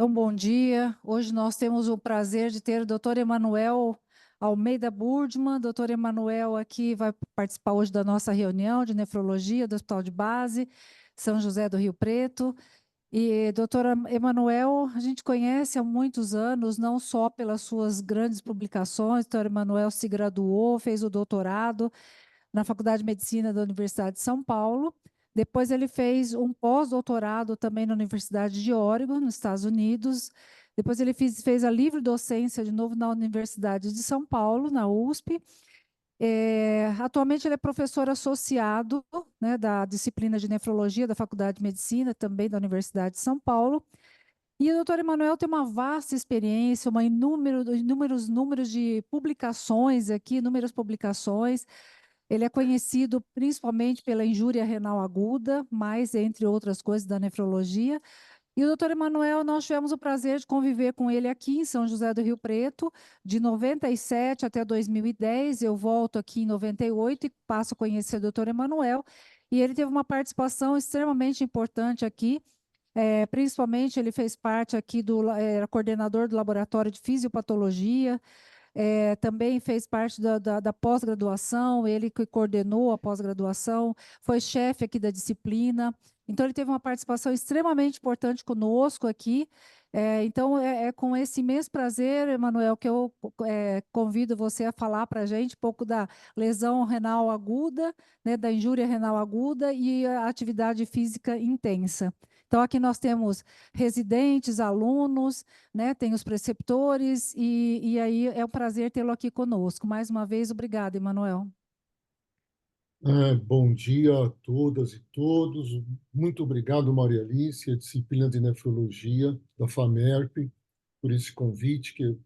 Então, bom dia. Hoje nós temos o prazer de ter o Dr. Emanuel Almeida Burdman. Dr. Emanuel aqui vai participar hoje da nossa reunião de nefrologia do Hospital de Base, São José do Rio Preto. E Dr. Emanuel, a gente conhece há muitos anos, não só pelas suas grandes publicações. Dr. Emanuel se graduou, fez o doutorado na Faculdade de Medicina da Universidade de São Paulo. Depois ele fez um pós-doutorado também na Universidade de Oregon, nos Estados Unidos. Depois ele fez a livre docência de novo na Universidade de São Paulo, na USP. Atualmente ele é professor associado, né, da disciplina de nefrologia da Faculdade de Medicina, também da Universidade de São Paulo. E o doutor Emanuel tem uma vasta experiência, inúmeros números de publicações aqui, inúmeras publicações. Ele é conhecido principalmente pela injúria renal aguda, mas entre outras coisas da nefrologia. E o doutor Emanuel, nós tivemos o prazer de conviver com ele aqui em São José do Rio Preto, de 97 até 2010. Eu volto aqui em 98 e passo a conhecer o doutor Emanuel. E ele teve uma participação extremamente importante aqui. Principalmente ele fez parte aqui era coordenador do laboratório de fisiopatologia, também fez parte da pós-graduação, ele que coordenou a pós-graduação, foi chefe aqui da disciplina. Então, ele teve uma participação extremamente importante conosco aqui. Então, é com esse imenso prazer, Emanuel, que eu convido você a falar para a gente um pouco da lesão renal aguda, né, da injúria renal aguda e a atividade física intensa. Então, aqui nós temos residentes, alunos, né, tem os preceptores, e aí é um prazer tê-lo aqui conosco. Mais uma vez, obrigada, Emanuel. Bom dia a todas e todos. Muito obrigado, Maria Alice, a disciplina de nefrologia da FAMERP, por esse convite, que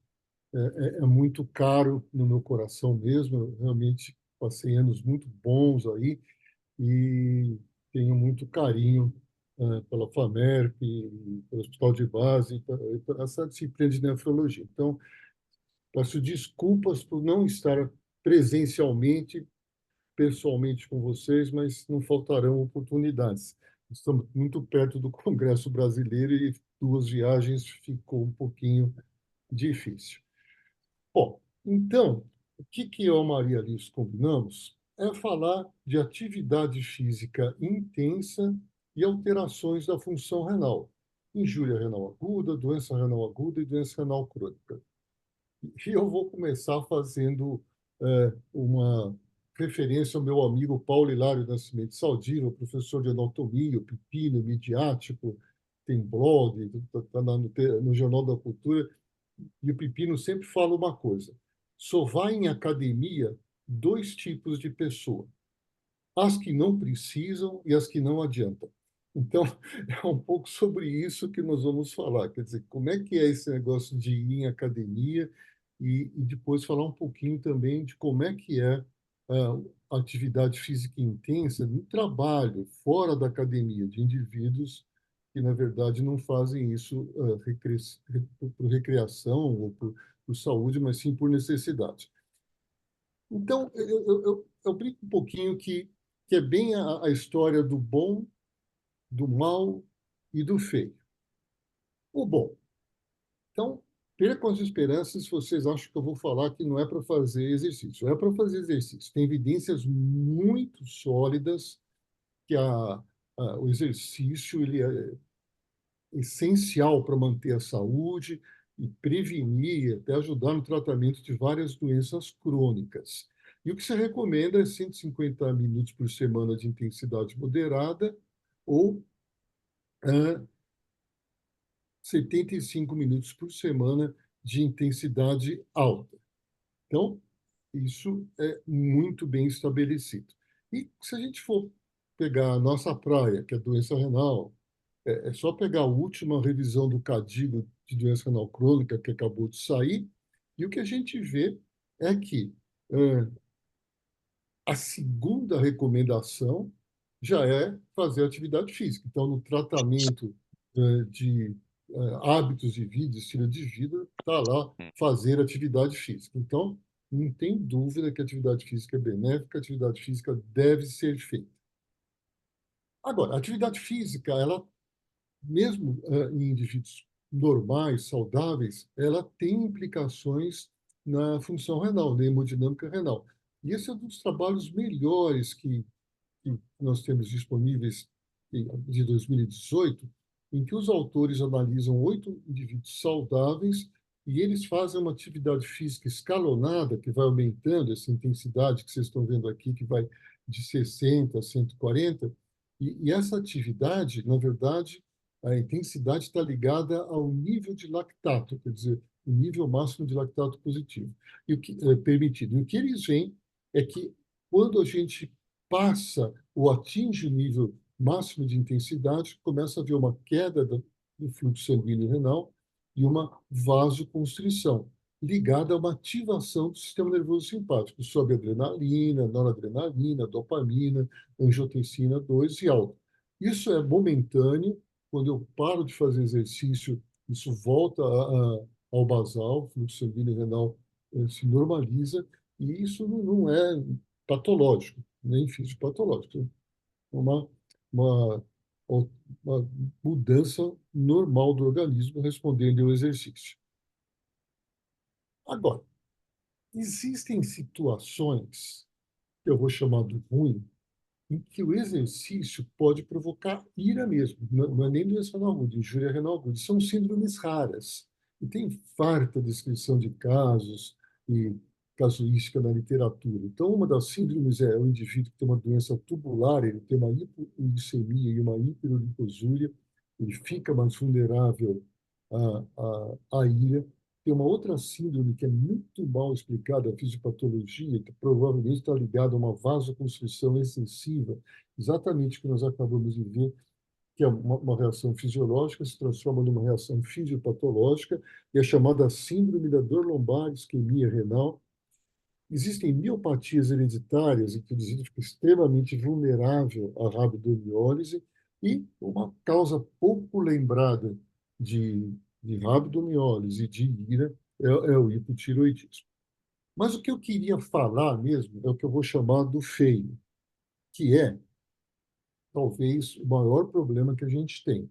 é muito caro no meu coração mesmo. Eu realmente passei anos muito bons aí e tenho muito carinho pela FAMERP, pelo Hospital de Base, por essa disciplina de nefrologia. Então, peço desculpas por não estar presencialmente pessoalmente com vocês, mas não faltarão oportunidades. Estamos muito perto do Congresso Brasileiro e 2 viagens ficou um pouquinho difícil. Bom, então, o que eu e a Maria Alice combinamos é falar de atividade física intensa e alterações da função renal. Injúria renal aguda, doença renal aguda e doença renal crônica. E eu vou começar fazendo uma referência ao meu amigo Paulo Hilário Nascimento Saldiva, professor de anatomia, o Pepino, midiático, tem blog, está no Jornal da Cultura, e o Pepino sempre fala uma coisa: só vai em academia 2 tipos de pessoa, as que não precisam e as que não adiantam. Então, é um pouco sobre isso que nós vamos falar. Quer dizer, como é que é esse negócio de ir em academia e depois falar um pouquinho também de como é que é a atividade física intensa no trabalho, fora da academia, de indivíduos que, na verdade, não fazem isso por recreação ou por saúde, mas sim por necessidade. Então, eu brinco um pouquinho que é bem a história do bom, do mal e do feio. O bom. Então, percam as esperanças se vocês acham que eu vou falar que não é para fazer exercício. É para fazer exercício. Tem evidências muito sólidas que o exercício ele é essencial para manter a saúde e prevenir, até ajudar no tratamento de várias doenças crônicas. E o que se recomenda é 150 minutos por semana de intensidade moderada ou 75 minutos por semana de intensidade alta. Então, isso é muito bem estabelecido. E se a gente for pegar a nossa praia, que é a doença renal, é só pegar a última revisão do CADIGO de doença renal crônica, que acabou de sair, e o que a gente vê é que a segunda recomendação já é fazer atividade física. Então, no tratamento de hábitos de vida, estilo de vida, está lá fazer atividade física. Então, não tem dúvida que a atividade física é benéfica, a atividade física deve ser feita. Agora, a atividade física, ela, mesmo em indivíduos normais, saudáveis, ela tem implicações na função renal, na hemodinâmica renal. E esse é um dos trabalhos melhores que nós temos disponíveis de 2018, em que os autores analisam 8 indivíduos saudáveis e eles fazem uma atividade física escalonada, que vai aumentando essa intensidade que vocês estão vendo aqui, que vai de 60 a 140, e essa atividade, na verdade, a intensidade está ligada ao nível de lactato, quer dizer, o nível máximo de lactato positivo, e o que é permitido. E o que eles veem é que quando a gente passa ou atinge o nível máximo de intensidade, começa a haver uma queda do fluxo sanguíneo renal e uma vasoconstrição, ligada a uma ativação do sistema nervoso simpático, sob adrenalina, noradrenalina, dopamina, angiotensina 2 e alta. Isso é momentâneo. Quando eu paro de fazer exercício, isso volta ao basal, o fluxo sanguíneo renal se normaliza, e isso não é patológico, nem fisiopatológico. É uma, uma mudança normal do organismo respondendo ao exercício. Agora, existem situações que eu vou chamar de ruim, em que o exercício pode provocar ira mesmo. Não é nem doença renal aguda, injúria renal aguda. São síndromes raras. E tem farta descrição de casos e casuística na literatura. Então, uma das síndromes é o indivíduo que tem uma doença tubular, ele tem uma hipoglicemia e uma hiperuricosúria, ele fica mais vulnerável à ira. Tem uma outra síndrome que é muito mal explicada, a fisiopatologia, que provavelmente está ligada a uma vasoconstrição excessiva, exatamente o que nós acabamos de ver, que é uma reação fisiológica, se transforma numa reação fisiopatológica, e é chamada síndrome da dor lombar, isquemia renal. Existem miopatias hereditárias, em que o indivíduo fica extremamente vulnerável à rabdomiólise, e uma causa pouco lembrada de rabdomiólise e de IRA é o hipotiroidismo. Mas o que eu queria falar mesmo é o que eu vou chamar do feio, que é talvez o maior problema que a gente tem,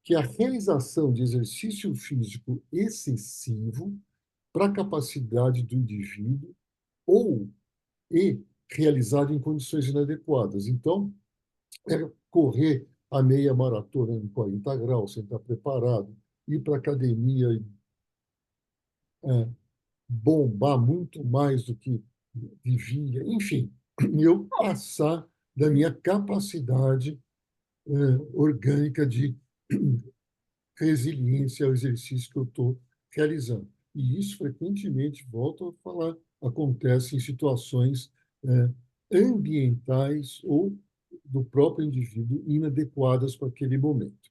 que é a realização de exercício físico excessivo para a capacidade do indivíduo ou e realizado em condições inadequadas. Então, é correr a meia maratona em 40 graus, sem estar preparado, ir para a academia e bombar muito mais do que vivia, enfim, eu passar da minha capacidade orgânica de resiliência ao exercício que eu estou realizando. E isso, frequentemente, volto a falar, acontece em situações ambientais ou do próprio indivíduo inadequadas para aquele momento.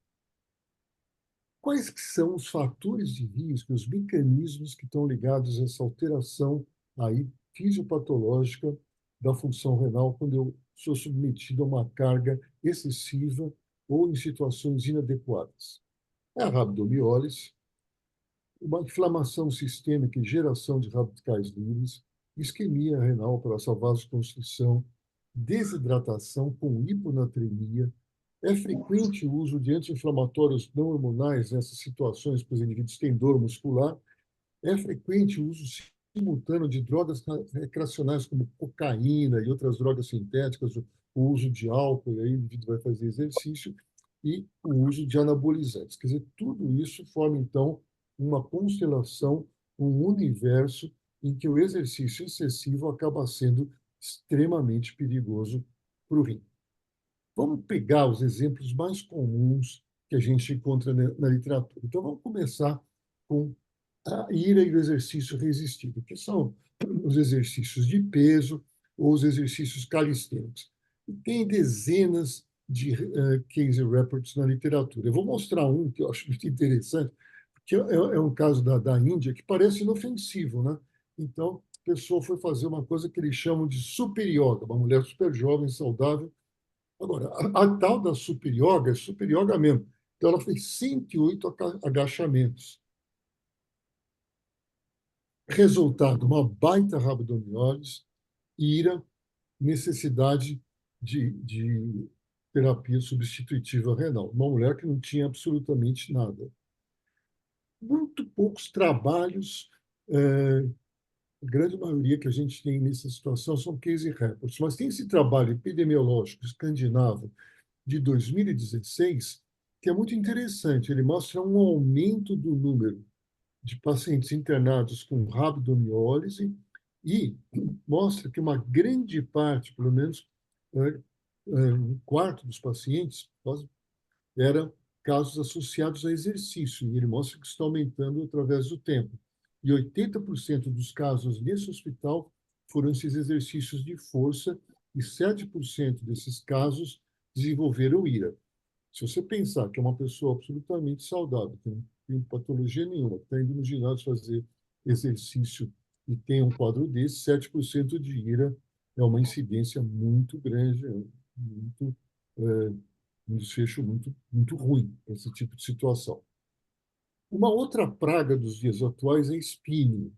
Quais que são os fatores de risco, os mecanismos que estão ligados a essa alteração aí fisiopatológica da função renal quando eu sou submetido a uma carga excessiva ou em situações inadequadas? É a rabdomiólise, uma inflamação sistêmica e geração de radicais livres, isquemia renal por essa vasoconstrição, desidratação com hiponatremia. É frequente o uso de anti-inflamatórios não hormonais nessas situações, porque os indivíduos têm dor muscular. É frequente o uso simultâneo de drogas recreacionais como cocaína e outras drogas sintéticas, o uso de álcool, e aí o indivíduo vai fazer exercício, e o uso de anabolizantes. Quer dizer, tudo isso forma, então, uma constelação, um universo em que o exercício excessivo acaba sendo extremamente perigoso para o rim. Vamos pegar os exemplos mais comuns que a gente encontra na literatura. Então, vamos começar com a ira e o exercício resistido, que são os exercícios de peso ou os exercícios calistênicos. E tem dezenas de case reports na literatura. Eu vou mostrar um que eu acho muito interessante, que é um caso da Índia que parece inofensivo, né? Então, a pessoa foi fazer uma coisa que eles chamam de super yoga, uma mulher super jovem, saudável. Agora, a tal da super yoga é super yoga mesmo. Então, ela fez 108 agachamentos. Resultado, uma baita rabdomiólise, ira, necessidade de terapia substitutiva renal. Uma mulher que não tinha absolutamente nada. muito poucos trabalhos, a grande maioria que a gente tem nessa situação são case reports, mas tem esse trabalho epidemiológico escandinavo de 2016 que é muito interessante. Ele mostra um aumento do número de pacientes internados com rabdomiólise e mostra que uma grande parte, pelo menos um quarto dos pacientes, eram casos associados a exercício, e ele mostra que está aumentando através do tempo. E 80% dos casos nesse hospital foram esses exercícios de força, e 7% desses casos desenvolveram IRA. Se você pensar que é uma pessoa absolutamente saudável, que não tem patologia nenhuma, está indo no ginásio fazer exercício e tem um quadro desse, 7% de IRA é uma incidência muito grande, muito, é, um desfecho muito ruim, esse tipo de situação. Uma outra praga dos dias atuais é spinning.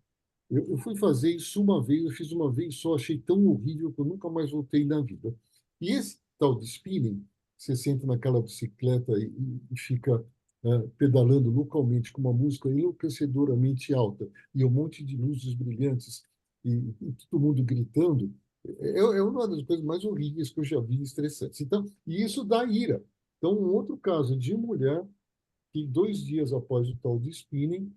Eu fui fazer isso uma vez, eu fiz uma vez só, achei tão horrível que eu nunca mais voltei na vida. E esse tal de spinning, você senta naquela bicicleta e fica pedalando localmente com uma música enlouquecedoramente alta e um monte de luzes brilhantes e todo mundo gritando, é uma das coisas mais horríveis que eu já vi estressantes. Então, e isso dá ira. Então, um outro caso de mulher que 2 dias após o tal de spinning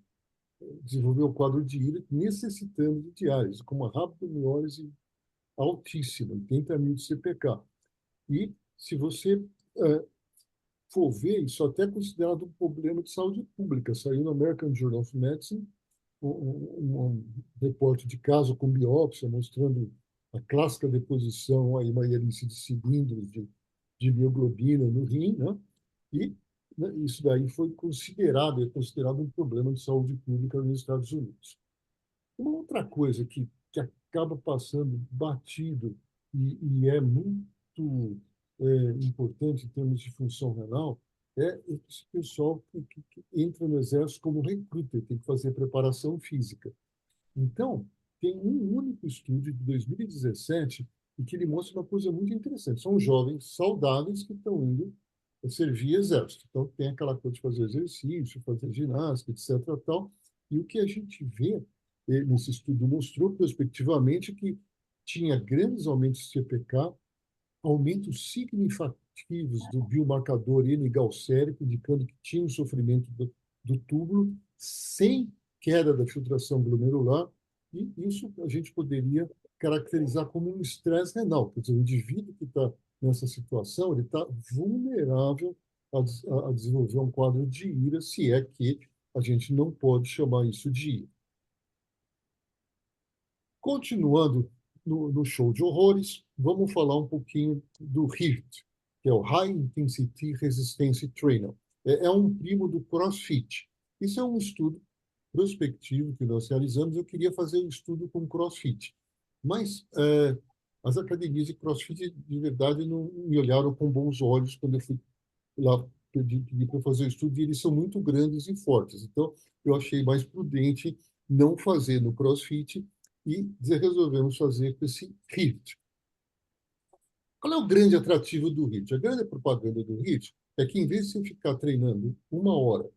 desenvolveu o quadro de ira necessitando de diálise, com uma rabdomiólise altíssima, 80 mil de CPK. E se você for ver, isso até é considerado um problema de saúde pública. Saiu no American Journal of Medicine um reporte de caso com biópsia mostrando a clássica deposição aí, maialice de cilindros de mioglobina no rim, né? E isso daí é considerado um problema de saúde pública nos Estados Unidos. Uma outra coisa que acaba passando batido e é muito importante em termos de função renal é esse pessoal que entra no exército como recruta, tem que fazer preparação física. Então, tem um único estudo de 2017 e que ele mostra uma coisa muito interessante. São jovens saudáveis que estão indo servir exército. Então, tem aquela coisa de fazer exercício, fazer ginástica, etc. Tal. E o que a gente vê nesse estudo mostrou prospectivamente que tinha grandes aumentos de CPK, aumentos significativos do biomarcador N-galsérico, indicando que tinha um sofrimento do túbulo, sem queda da filtração glomerular, e isso a gente poderia caracterizar como um estresse renal. Quer dizer, o indivíduo que está nessa situação, ele está vulnerável a desenvolver um quadro de ira, se é que a gente não pode chamar isso de ira. Continuando no show de horrores, vamos falar um pouquinho do HIIT, que é o High Intensity Resistance Trainer. É um primo do CrossFit. Isso é um estudo prospectivo que nós realizamos. Eu queria fazer um estudo com CrossFit, mas as academias de CrossFit, de verdade, não me olharam com bons olhos quando eu fui lá pedir para fazer o estudo, e eles são muito grandes e fortes. Então, eu achei mais prudente não fazer no CrossFit e resolvemos fazer com esse HIIT. Qual é o grande atrativo do HIIT? A grande propaganda do HIIT é que, em vez de você ficar treinando 1 hora,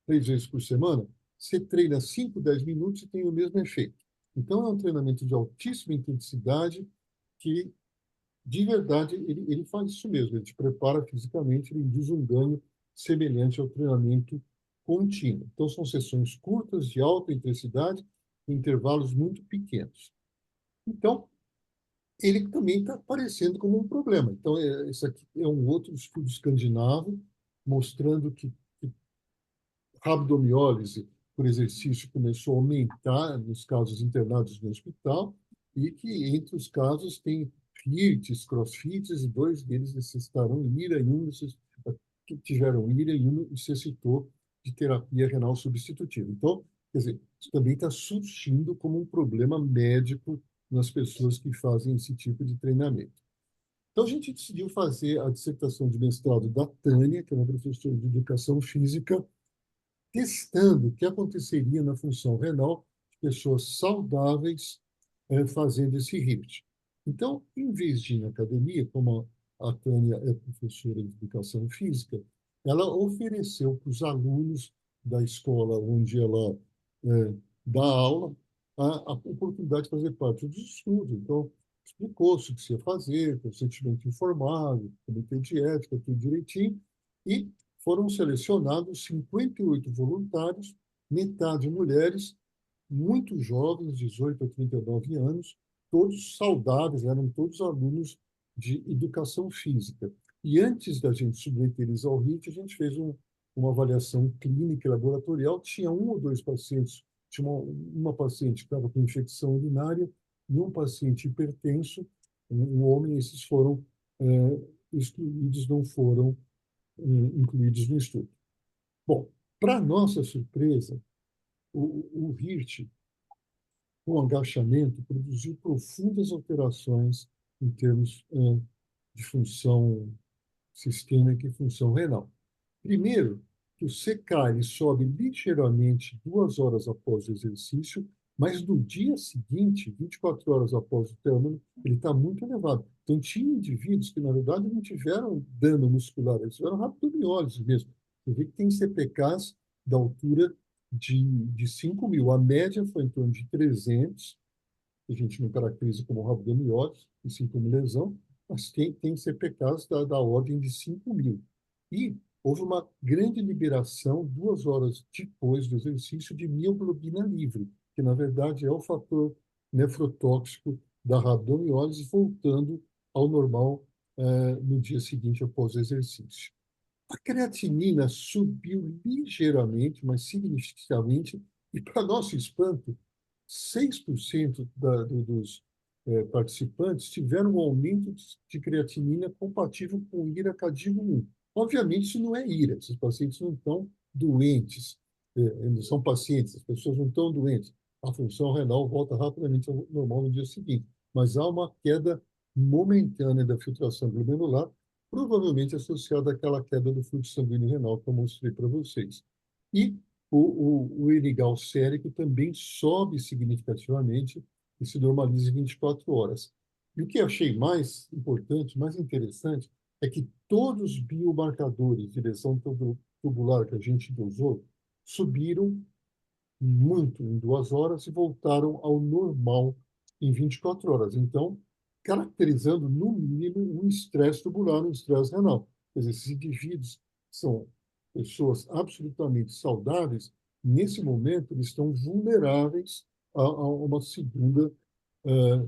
3 vezes por semana, você treina 5, 10 minutos e tem o mesmo efeito. Então, é um treinamento de altíssima intensidade que de verdade, ele faz isso mesmo, ele te prepara fisicamente, ele induz um ganho semelhante ao treinamento contínuo. Então, são sessões curtas, de alta intensidade, em intervalos muito pequenos. Então, ele também está aparecendo como um problema. Então, esse aqui é um outro estudo escandinavo, mostrando que rabdomiólise por exercício começou a aumentar nos casos internados no hospital e que, entre os casos, tem HIITs, crossfits, e 2 deles necessitaram IRA, que tiveram IRA e um necessitou de terapia renal substitutiva. Então, quer dizer, isso também está surgindo como um problema médico nas pessoas que fazem esse tipo de treinamento. Então, a gente decidiu fazer a dissertação de mestrado da Tânia, que é uma professora de educação física, testando o que aconteceria na função renal de pessoas saudáveis fazendo esse HIIT. Então, em vez de ir na academia, como a Tânia é professora de educação física, ela ofereceu para os alunos da escola onde ela dá aula a oportunidade de fazer parte dos estudos. Então, explicou-se o que se ia fazer, consentimento informado, comitê de ética, tudo direitinho, e foram selecionados 58 voluntários, metade mulheres, muito jovens, 18 a 39 anos, todos saudáveis, eram todos alunos de educação física. E antes da gente submeter eles ao RIT, a gente fez uma avaliação clínica e laboratorial. Tinha um ou dois pacientes, tinha uma paciente que estava com infecção urinária e um paciente hipertenso, um homem. Esses foram excluídos, não foram incluídos no estudo. Bom, para nossa surpresa, o HIRT, com agachamento, produziu profundas alterações em termos de função sistêmica e função renal. Primeiro, que o CK ele sobe ligeiramente 2 horas após o exercício, mas no dia seguinte, 24 horas após o término, ele está muito elevado. Então, tinha indivíduos que, na verdade, não tiveram dano muscular, eles tiveram rabdomiólise mesmo. Você vê que tem CPKs da altura de 5.000. A média foi em torno de 300, que a gente não caracteriza como rabdomiólise, e sim como lesão, mas tem CPKs da ordem de 5.000. E houve uma grande liberação, 2 horas depois do exercício, de mioglobina livre, que na verdade é o fator nefrotóxico da rabdomiólise, voltando ao normal no dia seguinte após o exercício. A creatinina subiu ligeiramente, mas significativamente, e para nosso espanto, 6% dos participantes tiveram um aumento de creatinina compatível com IRA Cadigo 1. Obviamente, isso não é IRA, esses pacientes não estão doentes, eles são pacientes, as pessoas não estão doentes. A função renal volta rapidamente ao normal no dia seguinte, mas há uma queda momentânea da filtração glomerular, provavelmente associada àquela queda do fluxo sanguíneo renal que eu mostrei para vocês. E o irigal sérico também sobe significativamente e se normaliza em 24 horas. E o que eu achei mais importante, mais interessante, é que todos os biomarcadores de lesão tubular que a gente usou subiram muito em 2 horas e voltaram ao normal em 24 horas. Então, caracterizando, no mínimo, um estresse tubular, um estresse renal. Quer dizer, esses indivíduos são pessoas absolutamente saudáveis, nesse momento, eles estão vulneráveis a uma segunda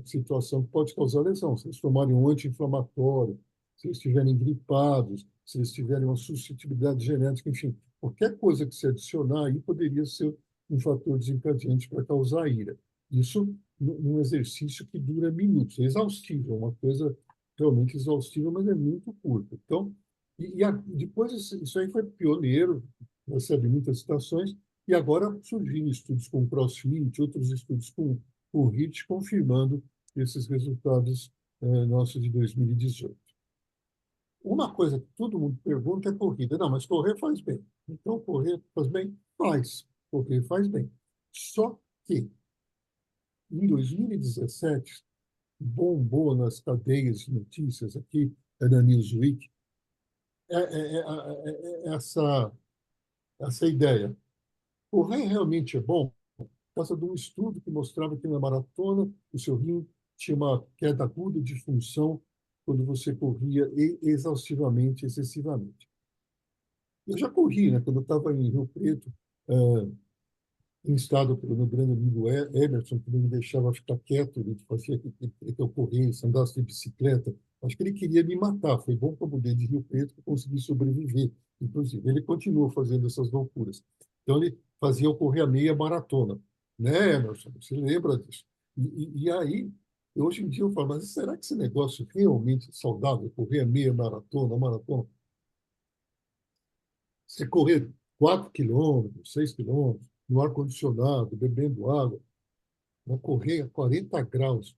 situação que pode causar lesão. Se eles tomarem um anti-inflamatório, se eles estiverem gripados, se eles tiverem uma suscetibilidade genética, enfim, qualquer coisa que se adicionar aí poderia ser um fator desencadeante para causar ira. Isso num exercício que dura minutos. É exaustivo, é uma coisa realmente exaustiva, mas é muito curta. Então, depois isso aí foi pioneiro, recebe muitas citações, e agora surgiram estudos com CrossFit, outros estudos com HIIT, confirmando esses resultados nossos de 2018. Uma coisa que todo mundo pergunta é corrida. Não, mas correr faz bem. Então, correr faz bem? Faz. Correr faz bem. Só que, em 2017, bombou nas cadeias de notícias aqui, na Newsweek, essa ideia. Correr realmente é bom? Por causa de um estudo que mostrava que na maratona o seu rim tinha uma queda aguda de função quando você corria exaustivamente, excessivamente. Eu já corri, né? Quando eu estava em Rio Preto, instado pelo meu grande amigo Emerson, que não me deixava ficar quieto, ele fazia que eu corresse, andasse de bicicleta. Acho que ele queria me matar. Foi bom para eu mudar de Rio Preto, para eu conseguir sobreviver. Inclusive, ele continuou fazendo essas loucuras. Então, ele fazia eu correr a meia maratona. Né, Emerson? Você lembra disso? E aí, hoje em dia, eu falo, mas será que esse negócio realmente é saudável? Correr a meia maratona, maratona? Você correr 4 quilômetros, 6 quilômetros, no ar-condicionado, bebendo água, vai correr a 40 graus,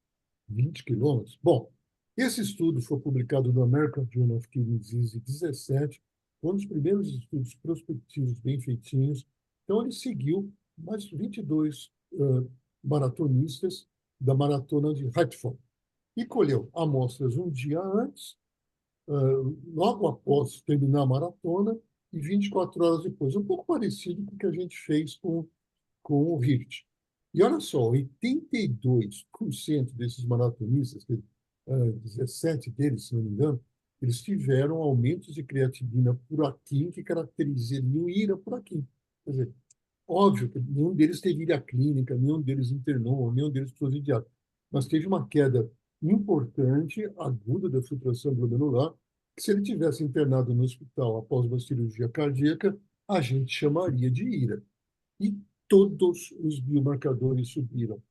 20 quilômetros. Bom, esse estudo foi publicado no American Journal of Kidney Disease em 17, um dos primeiros estudos prospectivos bem feitinhos. Então, ele seguiu mais 22 maratonistas da maratona de Hartford e colheu amostras um dia antes, logo após terminar a maratona, e 24 horas depois. Um pouco parecido com o que a gente fez com o HIRT. E olha só, 82% desses maratonistas, 17 deles, se não me engano, eles tiveram aumentos de creatinina por aqui que caracterizariam ira por aqui. Quer dizer, óbvio que nenhum deles teve ida clínica, nenhum deles internou, nenhum deles precisou de diálise, mas teve uma queda importante, aguda da filtração glomerular, que se ele tivesse internado no hospital após uma cirurgia cardíaca, a gente chamaria de ira. E todos os biomarcadores subiram.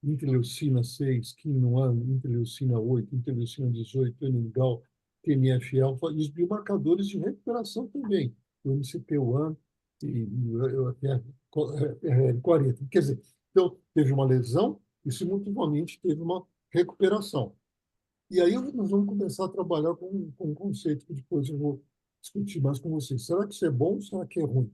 Interleucina 6, quinoan, interleucina 8, interleucina 18, NGAL, TNF-alfa, e os biomarcadores de recuperação também, o MCP-1 e 40. Quer dizer, então, teve uma lesão e, simultaneamente, teve uma recuperação. E aí nós vamos começar a trabalhar com um conceito que depois eu vou discutir mais com vocês. Será que isso é bom ou será que é ruim?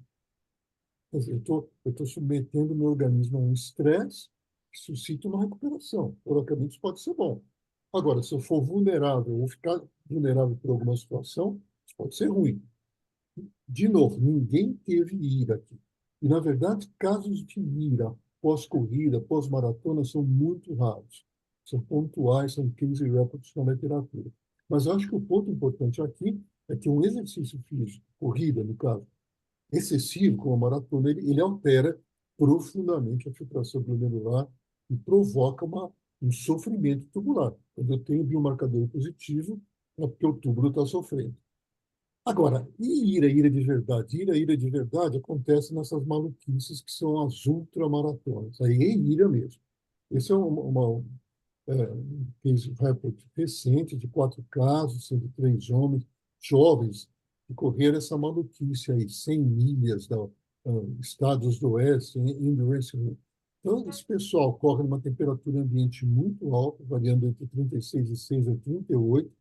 Quer dizer, eu estou submetendo o meu organismo a um estresse que suscita uma recuperação. Teoricamente, isso pode ser bom. Agora, se eu for vulnerável ou ficar vulnerável por alguma situação, isso pode ser ruim. De novo, ninguém teve ira aqui. E, na verdade, casos de ira pós-corrida, pós-maratona, são muito raros. São pontuais, são case reports na literatura. Mas eu acho que o ponto importante aqui é que um exercício físico, corrida, no caso, excessivo, como a maratona, ele altera profundamente a filtração glomerular e provoca um sofrimento tubular. Quando eu tenho biomarcador positivo, é porque o túbulo está sofrendo. Agora, e ira de verdade? Ira de verdade acontece nessas maluquices que são as ultramaratonas. Aí é ira mesmo. Esse é um case report recente de 4 casos, sendo 3 homens jovens, que correram essa maluquice aí, 100 milhas da estados do oeste, Endurance Run. Então, esse pessoal corre numa temperatura ambiente muito alta, variando entre 36,6 a 38.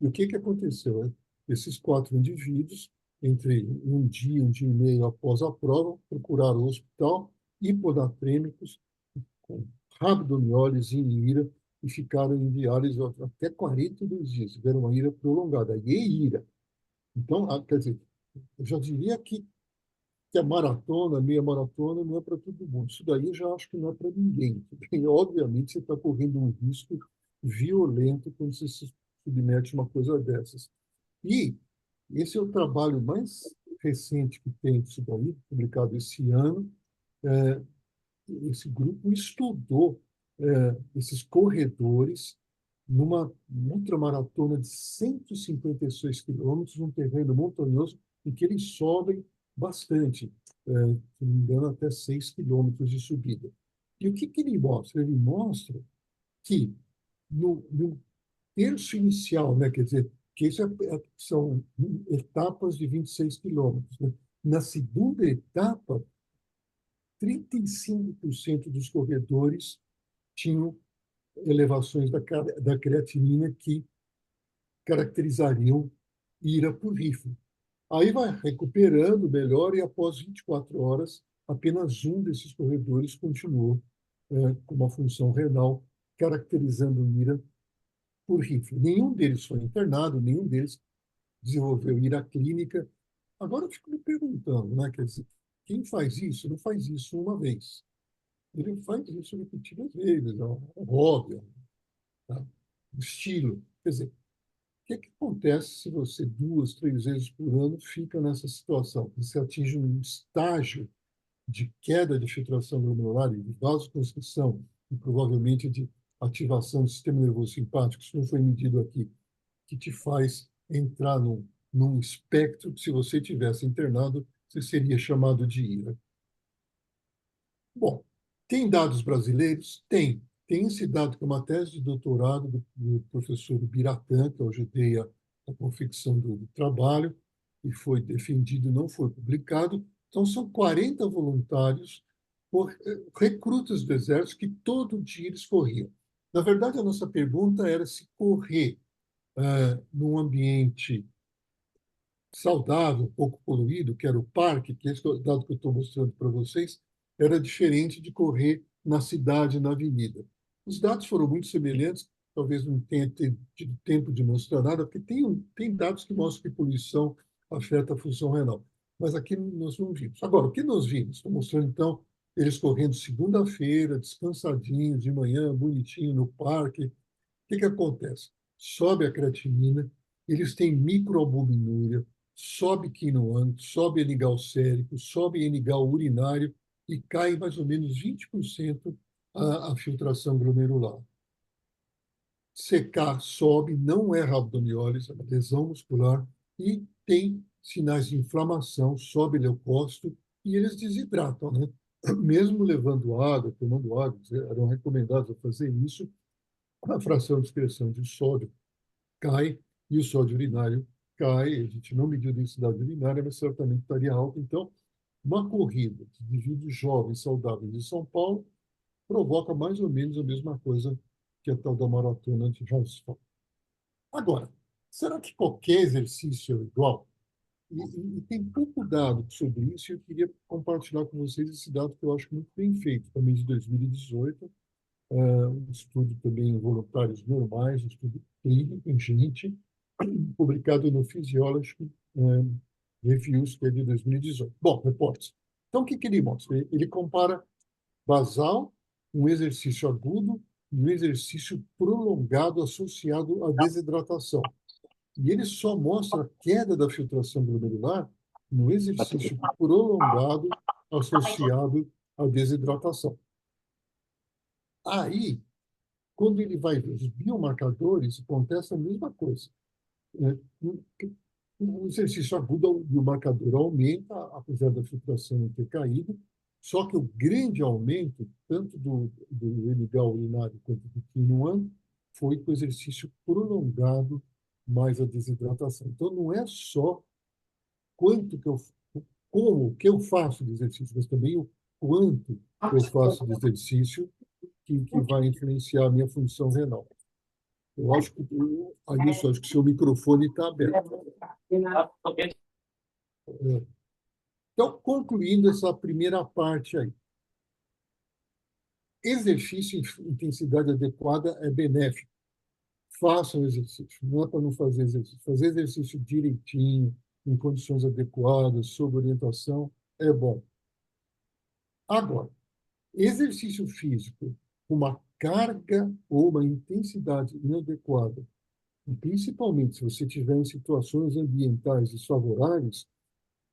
E o que aconteceu? Né? Esses 4 indivíduos, entre um dia e meio após a prova, procuraram o hospital hiponatrêmicos, com rabdomiólise e ira, e ficaram em diálise até 42 dias, tiveram uma ira prolongada, e ira. Então, quer dizer, eu já diria que a maratona, a meia maratona, não é para todo mundo. Isso daí eu já acho que não é para ninguém. Porque, obviamente, você está correndo um risco violento quando você se submete a uma coisa dessas. E esse é o trabalho mais recente que tem disso daí, publicado esse ano. Esse grupo estudou esses corredores numa ultramaratona de 156 quilômetros, num terreno montanhoso, em que eles sobem bastante, se não me engano, até 6 quilômetros de subida. E o que ele mostra? Ele mostra que no terço inicial, né, quer dizer, que isso são etapas de 26 quilômetros, né? Na segunda etapa, 35% dos corredores tinham elevações da creatinina que caracterizariam ira por rifle. Aí vai recuperando melhor e após 24 horas, apenas um desses corredores continuou com uma função renal caracterizando ira por rifle. Nenhum deles foi internado, nenhum deles desenvolveu ira clínica. Agora eu fico me perguntando, né? Quer dizer, quem faz isso não faz isso uma vez. Ele faz isso repetidas vezes, é um hobby, tá? Um estilo. Quer dizer, que acontece se você 2, 3 vezes por ano fica nessa situação? Você atinge um estágio de queda de filtração glomerular e de vasoconstrição e provavelmente de ativação do sistema nervoso simpático, isso não foi medido aqui, que te faz entrar num espectro que, se você tivesse internado, você seria chamado de IRA. Bom, tem dados brasileiros? Tem. Tem esse dado que é uma tese de doutorado do professor Biratã, que eu ajudei a confecção do trabalho, e foi defendido, não foi publicado. Então, são 40 voluntários, recrutas do Exército, que todo dia eles corriam. Na verdade, a nossa pergunta era se correr num ambiente saudável, pouco poluído, que era o parque, que esse dado que eu estou mostrando para vocês, era diferente de correr na cidade, na avenida. Os dados foram muito semelhantes, talvez não tenha tido tempo de mostrar nada, porque tem dados que mostram que poluição afeta a função renal. mas aqui nós não vimos. Agora, o que nós vimos? Estou mostrando, então, eles correndo segunda-feira, descansadinhos, de manhã, bonitinho, no parque. O que acontece? Sobe a creatinina, eles têm microalbuminúria, sobe quinoano, sobe NGAL sérico, sobe NGAL urinário e cai mais ou menos 20% a filtração glomerular. Secar, sobe, não é rabdomiólise, é uma lesão muscular e tem sinais de inflamação, sobe leucócito e eles desidratam, né? Mesmo levando água, tomando água, eram recomendados a fazer isso, a fração de excreção de sódio cai e o sódio urinário cai. A gente não mediu a densidade urinária, mas certamente estaria alta. Então, uma corrida de indivíduos jovens, saudáveis de São Paulo, provoca mais ou menos a mesma coisa que a tal da maratona de Hausfall. Agora, será que qualquer exercício é igual? E tem pouco dado sobre isso e eu queria compartilhar com vocês esse dado que eu acho muito bem feito, também de 2018, um estudo também em voluntários normais, um estudo clínico em gente, publicado no Physiology Reviews, que é de 2018. Bom, reportes. Então, o que ele mostra? Ele compara basal, um exercício agudo e um exercício prolongado associado à desidratação. E ele só mostra a queda da filtração glomerular no exercício prolongado associado à desidratação. Aí, quando ele vai ver os biomarcadores, acontece a mesma coisa. Né? O exercício agudo e o marcador aumenta, apesar da filtração não ter caído, só que o grande aumento, tanto do NGAL urinário quanto do quinoano, foi com o exercício prolongado mais a desidratação. Então, não é só quanto que eu, como que eu faço de exercício, mas também o quanto eu faço de exercício que vai influenciar a minha função renal. Eu acho que, Ailson, acho que seu microfone está aberto. Então, concluindo essa primeira parte aí, exercício em intensidade adequada é benéfico. Façam exercício, não é para não fazer exercício. Fazer exercício direitinho, em condições adequadas, sob orientação, é bom. Agora, exercício físico com uma carga ou uma intensidade inadequada, e principalmente se você estiver em situações ambientais desfavoráveis,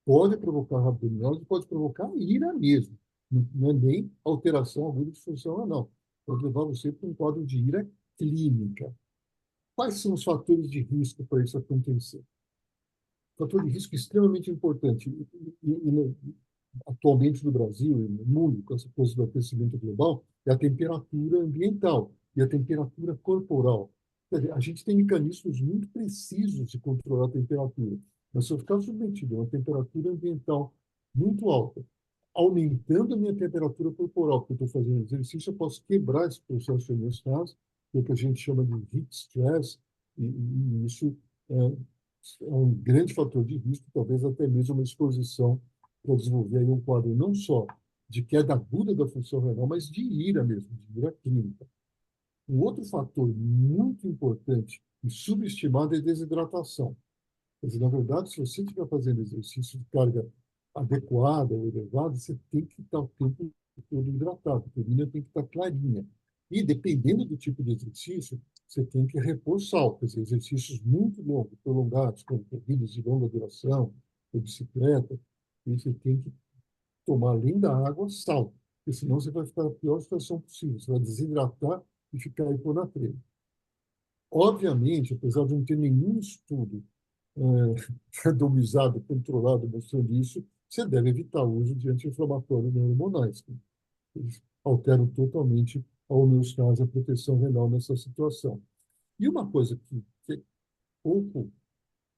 pode provocar rabdomiólise, pode provocar ira mesmo. Não é nem alteração aguda de função renal. Pode levar você para um quadro de ira clínica. Quais são os fatores de risco para isso acontecer? Fator de risco extremamente importante. Atualmente no Brasil e no mundo, com essa coisa do aquecimento global, é a temperatura ambiental e a temperatura corporal. Quer dizer, a gente tem mecanismos muito precisos de controlar a temperatura, mas se eu ficar submetido a uma temperatura ambiental muito alta, aumentando a minha temperatura corporal, porque eu estou fazendo exercício, eu posso quebrar esse processo de homeostase, que é o que a gente chama de heat stress, e isso é um grande fator de risco, talvez até mesmo uma exposição para desenvolver aí um quadro não só de queda aguda da função renal, mas de ira mesmo, de ira clínica. Um outro fator muito importante e subestimado é a desidratação. Quer dizer, na verdade, se você estiver fazendo exercício de carga adequada ou elevada, você tem que estar o tempo todo hidratado, a urina tem que estar clarinha. E, dependendo do tipo de exercício, você tem que repor sal, quer dizer, exercícios muito longos, prolongados, como corridas de longa duração, ou bicicleta, e você tem que tomar, além da água, sal, porque senão você vai ficar na pior situação possível, você vai desidratar e ficar hiponatrêmico. Obviamente, apesar de não ter nenhum estudo randomizado, controlado, mostrando isso, você deve evitar o uso de anti-inflamatórios não hormonais, que eles alteram totalmente a homeostase, a proteção renal nessa situação. E uma coisa que é pouco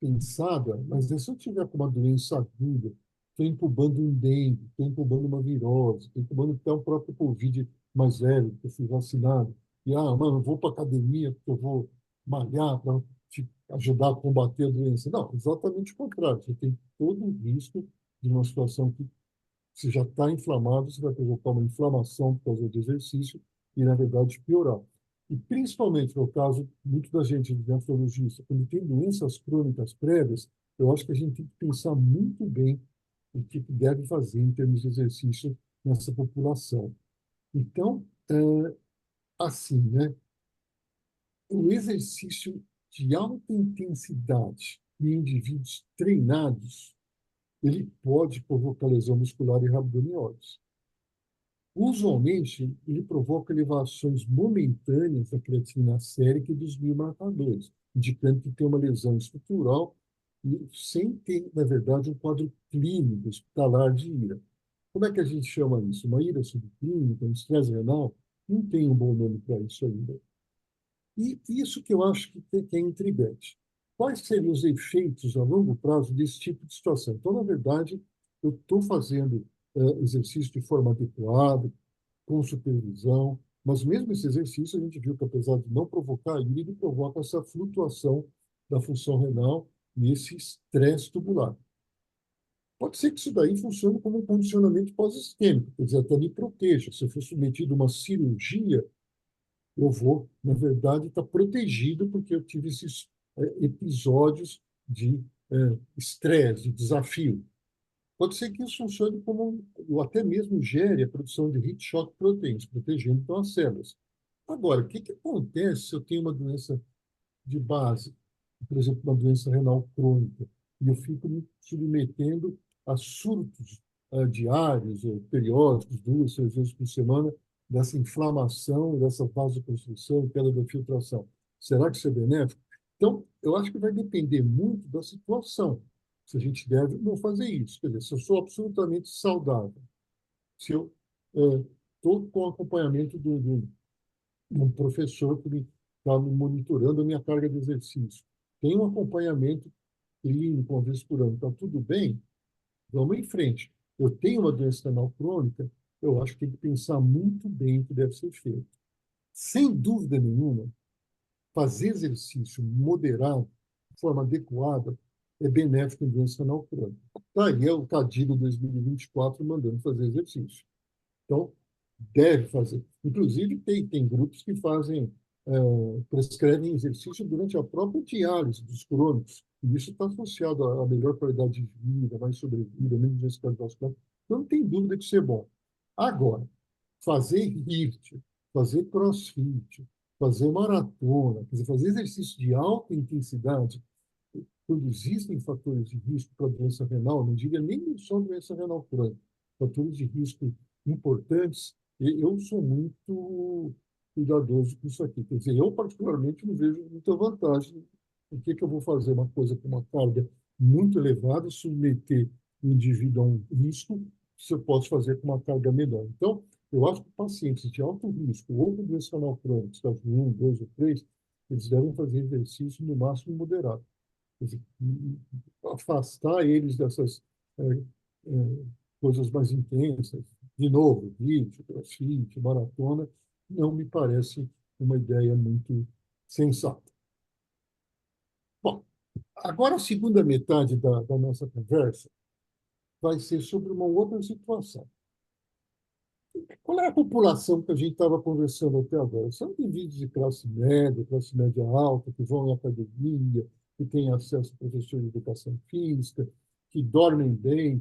pensada, mas se eu tiver com uma doença aguda, estou incubando um dengue, estou incubando uma virose, estou incubando até o próprio Covid mais velho, que eu fui vacinado, e, mano, eu vou para academia porque eu vou malhar para ajudar a combater a doença. Não, exatamente o contrário. Você tem todo o risco de uma situação que você já está inflamado, você vai provocar uma inflamação por causa do exercício e, na verdade, piorar. E, principalmente no caso, muito da gente de nefrologista, quando tem doenças crônicas prévias, eu acho que a gente tem que pensar muito bem o que deve fazer em termos de exercício nessa população. Então, assim, né, o exercício de alta intensidade em indivíduos treinados, ele pode provocar lesão muscular e rabdomiólise. Usualmente, ele provoca elevações momentâneas da creatina sérica e dos biomarcadores, indicando que tem uma lesão estrutural e sem ter, na verdade, um quadro clínico hospitalar de IRA. Como é que a gente chama isso? Uma IRA subclínica, um estresse renal? Não tem um bom nome para isso ainda. E isso que eu acho que é intrigante. Quais seriam os efeitos a longo prazo desse tipo de situação? Então, na verdade, eu estou fazendo exercício de forma adequada, com supervisão, mas mesmo esse exercício a gente viu que, apesar de não provocar ira, ele provoca essa flutuação da função renal e esse estresse tubular. Pode ser que isso daí funcione como um condicionamento pós-isquêmico, quer dizer, até me proteja. Se eu for submetido a uma cirurgia, eu vou, na verdade, estar protegido porque eu tive esses episódios de estresse, de desafio. Pode ser que isso funcione como, ou até mesmo gere a produção de heat shock proteins, protegendo então as células. Agora, o que acontece se eu tenho uma doença de base, por exemplo, uma doença renal crônica, e eu fico me submetendo a surtos diários ou periódicos, 2, 3 vezes por semana, dessa inflamação, dessa vasoconstrição, queda da filtração? Será que isso é benéfico? Então, eu acho que vai depender muito da situação, se a gente deve ou não fazer isso. Quer dizer, se eu sou absolutamente saudável, se eu estou com acompanhamento um professor que está me monitorando a minha carga de exercício. Tem um acompanhamento clínico uma vez por ano. Está tudo bem? Vamos em frente. Eu tenho uma doença renal crônica, eu acho que tem que pensar muito bem o que deve ser feito. Sem dúvida nenhuma, fazer exercício moderado, de forma adequada, é benéfico em doença renal crônica. Está aí o Cadilo 2024 mandando fazer exercício. Então, deve fazer. Inclusive, tem grupos que fazem, prescrevem exercício durante a própria diálise dos crônicos. E isso está associado a melhor qualidade de vida, mais sobrevida, menos doença cardiovascular. Então, não tem dúvida que isso é bom. Agora, fazer HIIT, fazer crossfit, fazer maratona, quer dizer, fazer exercício de alta intensidade, quando existem fatores de risco para doença renal, não diria nem só doença renal crônica, fatores de risco importantes, eu sou muito cuidadoso com isso aqui. Quer dizer, eu particularmente não vejo muita vantagem. Por que eu vou fazer uma coisa com uma carga muito elevada, submeter o indivíduo a um risco, se eu posso fazer com uma carga menor? Então, eu acho que pacientes de alto risco, ou com doença renal crônica, estágio 1, 2 ou 3, eles devem fazer exercício no máximo moderado. Quer dizer, afastar eles dessas é, coisas mais intensas. De novo, vídeo, crossfit, maratona, não me parece uma ideia muito sensata. Bom, agora a segunda metade da nossa conversa vai ser sobre uma outra situação. Qual é a população que a gente estava conversando até agora? São indivíduos de classe média alta, que vão à academia, que têm acesso a professor de educação física, que dormem bem,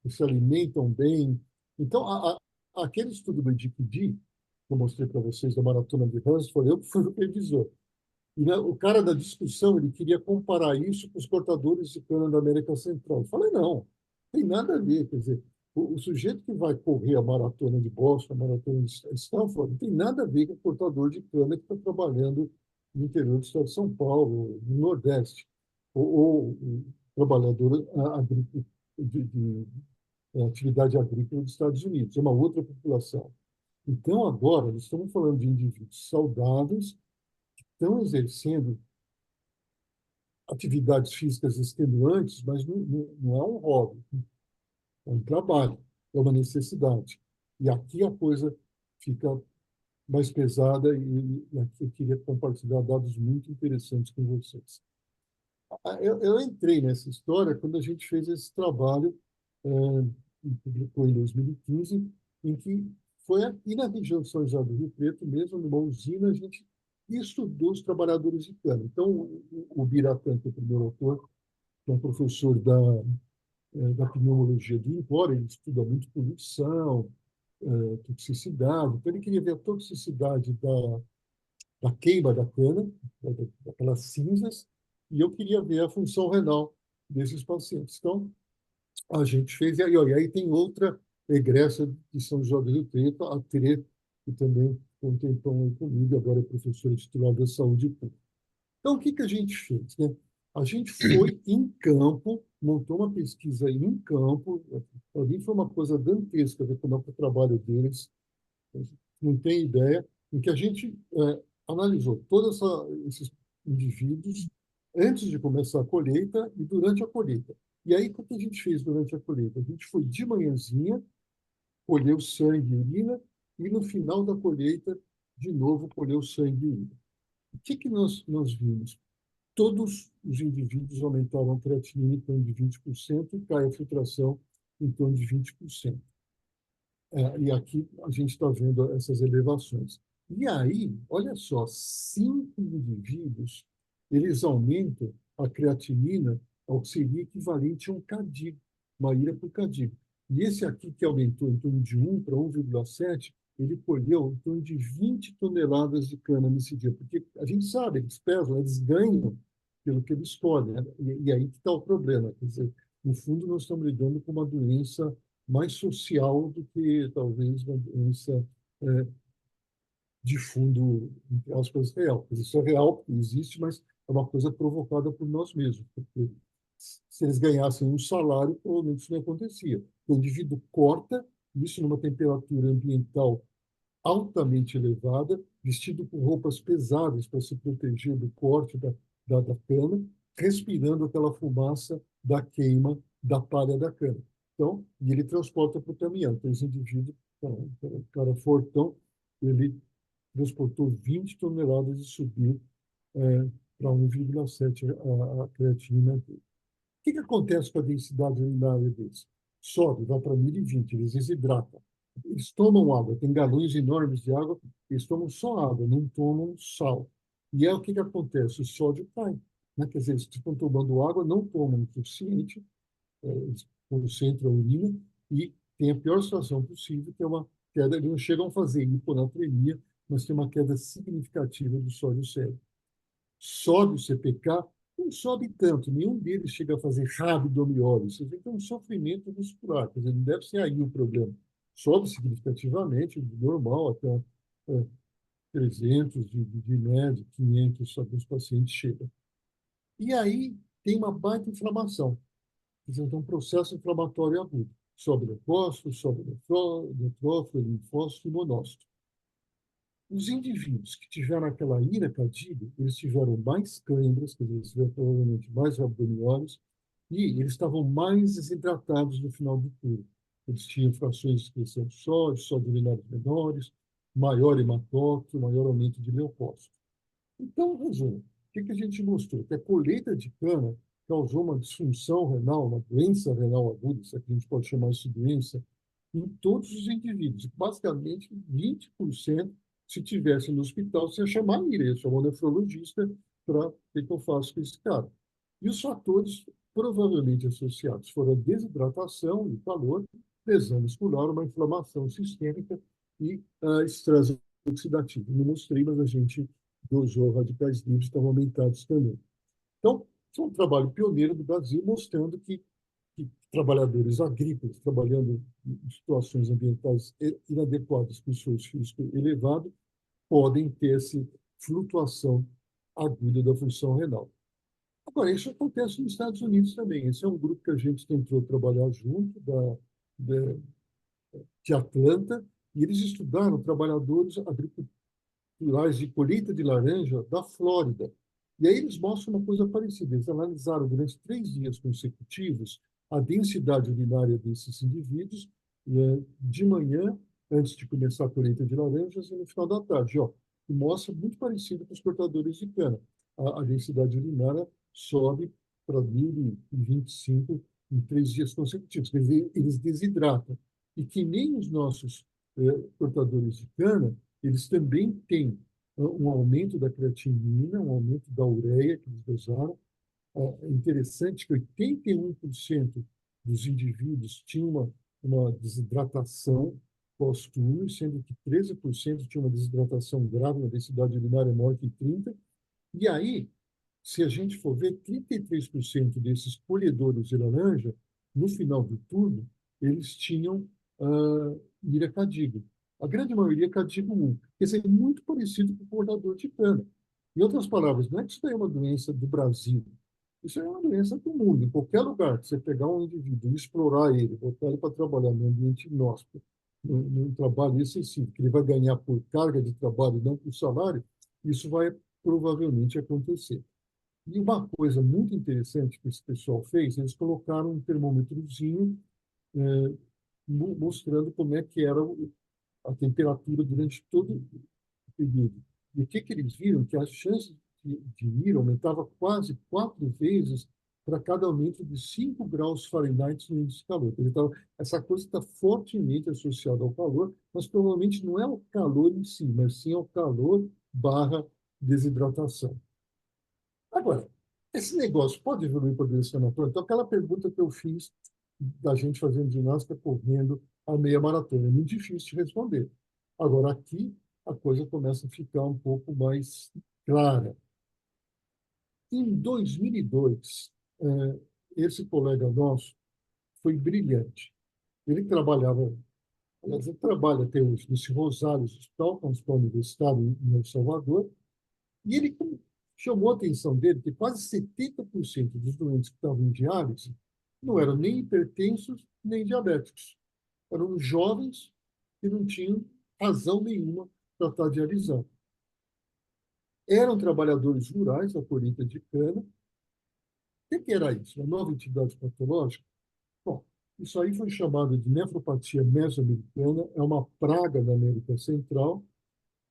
que se alimentam bem. Então, aquele estudo do DICD, que eu mostrei para vocês da Maratona de Hunsford, eu fui o revisor. E, né, o cara da discussão, ele queria comparar isso com os cortadores de cana da América Central. Eu falei, não, tem nada a ver. Quer dizer, o sujeito que vai correr a maratona de Boston, a maratona de Stanford, não tem nada a ver com o cortador de cana que está trabalhando no interior do estado de São Paulo, no Nordeste, ou o trabalhador agrícola de atividade agrícola dos Estados Unidos. É uma outra população. Então, agora, nós estamos falando de indivíduos saudáveis que estão exercendo atividades físicas extenuantes, mas não é um hobby, é um trabalho, é uma necessidade. E aqui a coisa fica mais pesada e aqui eu queria compartilhar dados muito interessantes com vocês. Eu entrei nessa história quando a gente fez esse trabalho, publicou em 2015, em que foi aqui na região de São José do Rio Preto, mesmo numa usina, a gente estudou os trabalhadores de cana. Então, o Biratã, que é o primeiro autor, que é um professor da pneumologia do INPOR, ele estuda muito poluição, toxicidade, então ele queria ver a toxicidade da queima da cana, daquelas cinzas, e eu queria ver a função renal desses pacientes. Então, a gente fez, e aí tem outra egressa de São José do Rio Preto, a Tere, que também tem um tempão aí comigo, agora é professora titular da saúde pública. Então, o que que a gente fez, né? A gente foi em campo, montou uma pesquisa em campo, para mim foi uma coisa dantesca ver como é o trabalho deles, não tem ideia, em que a gente analisou todos esses indivíduos antes de começar a colheita e durante a colheita. E aí, o que a gente fez durante a colheita? A gente foi de manhãzinha, colheu sangue e urina, e no final da colheita, de novo, colheu sangue e urina. O que que nós vimos? Todos os indivíduos aumentaram a creatinina em torno de 20% e cai a filtração em torno de 20%. E aqui a gente está vendo essas elevações. E aí, olha só, 5 indivíduos, eles aumentam a creatinina ao que seria equivalente a um CADIG, uma ira por CADIG. E esse aqui, que aumentou em torno de 1 para 1,7, ele colheu em torno de 20 toneladas de cana nesse dia, porque a gente sabe, eles pesam, eles ganham pelo que eles colhem, né? E aí que está o problema. Quer dizer, no fundo, nós estamos lidando com uma doença mais social do que talvez uma doença é, de fundo, entre aspas, real. Isso é real, existe, mas é uma coisa provocada por nós mesmos. Porque se eles ganhassem um salário, provavelmente isso não acontecia. O indivíduo corta, isso numa temperatura ambiental altamente elevada, vestido com roupas pesadas para se proteger do corte da cana, respirando aquela fumaça da queima da palha da cana. Então, e ele transporta para o caminhão. Então, esse indivíduo, o cara fortão, ele transportou 20 toneladas e subiu para 1,7 a creatina. O que acontece com a densidade urinária deles? Sobe, vai para 1.020, eles desidratam. Eles tomam água, tem galões enormes de água, eles tomam só água, não tomam sal. E é o que acontece? O sódio cai. Né? Quer dizer, eles estão tomando água, não tomam o suficiente, eles concentram a urina e tem a pior situação possível, que é uma queda. Eles não chegam a fazer hiponatremia, mas tem uma queda significativa do sódio sério. Sobe o CPK, não sobe tanto, nenhum deles chega a fazer rabdomiólise. Você vê que é um sofrimento muscular, quer dizer, não deve ser aí o problema. Sobe significativamente, normal, até 300 de média, 500, alguns pacientes chegam. E aí tem uma baita inflamação, quer dizer, tem um processo inflamatório agudo. Sobe leucócito, sobe nefrófilo, linfócito e monócito. Os indivíduos que tiveram aquela ira cardíaca, eles tiveram mais câimbras, quer dizer, eles tiveram provavelmente mais rabdomiólise, e eles estavam mais desidratados no final do turno. Eles tinham frações de excreção de sódio urinários menores, maior hematócrito, maior aumento de leucócito. Então, resumo, o que a gente mostrou? Que a colheita de cana causou uma disfunção renal, uma doença renal aguda, se a gente pode chamar isso de doença, em todos os indivíduos. Basicamente, 20%, se tivesse no hospital, você ia chamar ele, ia chamar um nefrologista para o que eu faço com esse cara. E os fatores provavelmente associados foram a desidratação e calor, lesão muscular, uma inflamação sistêmica e estresse oxidativo. Não mostrei, mas a gente dosou radicais livres, estavam aumentados também. Então, foi um trabalho pioneiro do Brasil, mostrando que trabalhadores agrícolas trabalhando em situações ambientais inadequadas com esforço físico elevado podem ter essa flutuação aguda da função renal. Agora, isso acontece nos Estados Unidos também. Esse é um grupo que a gente tentou trabalhar junto de Atlanta, e eles estudaram trabalhadores agriculturais de colheita de laranja da Flórida. E aí eles mostram uma coisa parecida. Eles analisaram durante 3 dias consecutivos a densidade urinária desses indivíduos de manhã, antes de começar a colheita de laranjas, e no final da tarde. Ó, e mostra muito parecido com os cortadores de cana. A densidade urinária sobe para 1.025 em 3 dias consecutivos. Quer dizer, eles desidratam. E que nem os nossos cortadores de cana, eles também têm um aumento da creatinina, um aumento da ureia que eles dosaram. É interessante que 81% dos indivíduos tinha uma desidratação pós-túnel, sendo que 13% tinha uma desidratação grave, uma densidade urinária maior que 30. E aí, se a gente for ver, 33% desses colhedores de laranja, no final de tudo, eles tinham ira cadigo. A grande maioria cadigo 1. Quer dizer, muito parecido com o portador de cana. Em outras palavras, não é que isso daí é uma doença do Brasil. Isso é uma doença do mundo. Em qualquer lugar que você pegar um indivíduo e explorar ele, botar ele para trabalhar num ambiente inóspito, num trabalho excessivo, que ele vai ganhar por carga de trabalho e não por salário, isso vai provavelmente acontecer. E uma coisa muito interessante que esse pessoal fez, eles colocaram um termômetrozinho mostrando como é que era a temperatura durante todo o período. E o que, que eles viram? Que a chance de ir aumentava quase 4 vezes para cada aumento de 5 graus Fahrenheit no índice de calor. Então, essa coisa está fortemente associada ao calor, mas provavelmente não é o calor em si, mas sim ao calor barra desidratação. Agora, esse negócio pode evoluir para doença inflamatória? Então, aquela pergunta que eu fiz da gente fazendo ginástica correndo a meia maratona, é muito difícil de responder. Agora, aqui, a coisa começa a ficar um pouco mais clara. Em 2002, esse colega nosso foi brilhante. Ele trabalhava, aliás, ele trabalha até hoje nesse Rosales Hospital, que é um hospital universitário em El Salvador, e ele chamou a atenção dele que quase 70% dos doentes que estavam em diálise não eram nem hipertensos nem diabéticos. Eram jovens que não tinham razão nenhuma para estar dialisando. Eram trabalhadores rurais da colheita de cana. O que era isso? Uma nova entidade patológica? Bom, isso aí foi chamado de nefropatia mesoamericana, é uma praga da América Central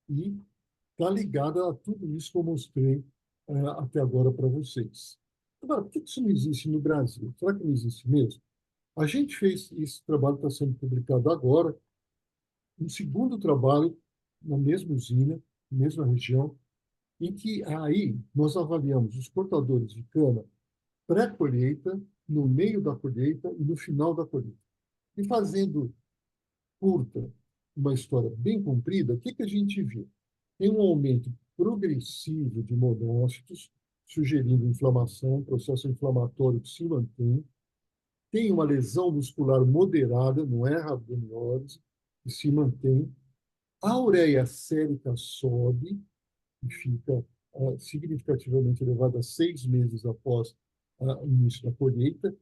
e está ligada a tudo isso que eu mostrei até agora para vocês. Agora, por que isso não existe no Brasil? Será que não existe mesmo? A gente fez, esse trabalho está sendo publicado agora, um segundo trabalho na mesma usina, mesma região, em que aí nós avaliamos os portadores de cana pré-colheita, no meio da colheita e no final da colheita. E fazendo curta, uma história bem comprida, o que, que a gente viu? Tem um aumento progressivo de monócitos, sugerindo inflamação, processo inflamatório que se mantém. Tem uma lesão muscular moderada, não é rabdomiólise, que se mantém. A ureia sérica sobe e fica significativamente elevada 6 meses após o início da colheita.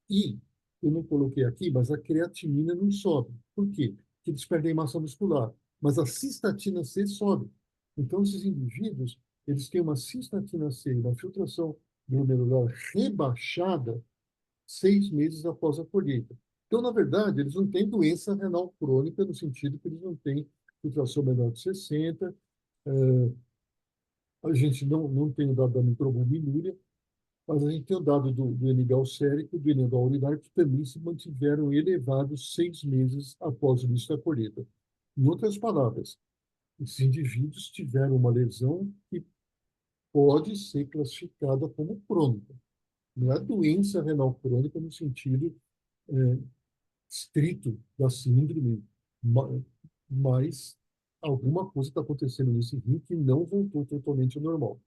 E, eu não coloquei aqui, mas a creatinina não sobe. Por quê? Porque eles perdem massa muscular. Mas a cistatina C sobe. Então, esses indivíduos, eles têm uma cistatina C, uma filtração glomerular rebaixada 6 meses após a colheita. Então, na verdade, eles não têm doença renal crônica, no sentido que eles não têm filtração menor de 60. A gente não tem o dado da microalbuminúria, mas a gente tem o dado do NGAL sérico e do NGAL urinário, que também se mantiveram elevados 6 meses após o início da colheita. Em outras palavras, esses indivíduos tiveram uma lesão que pode ser classificada como crônica. Não é doença renal crônica no sentido é, estrito da síndrome, mas alguma coisa está acontecendo nesse rim que não voltou totalmente ao normal.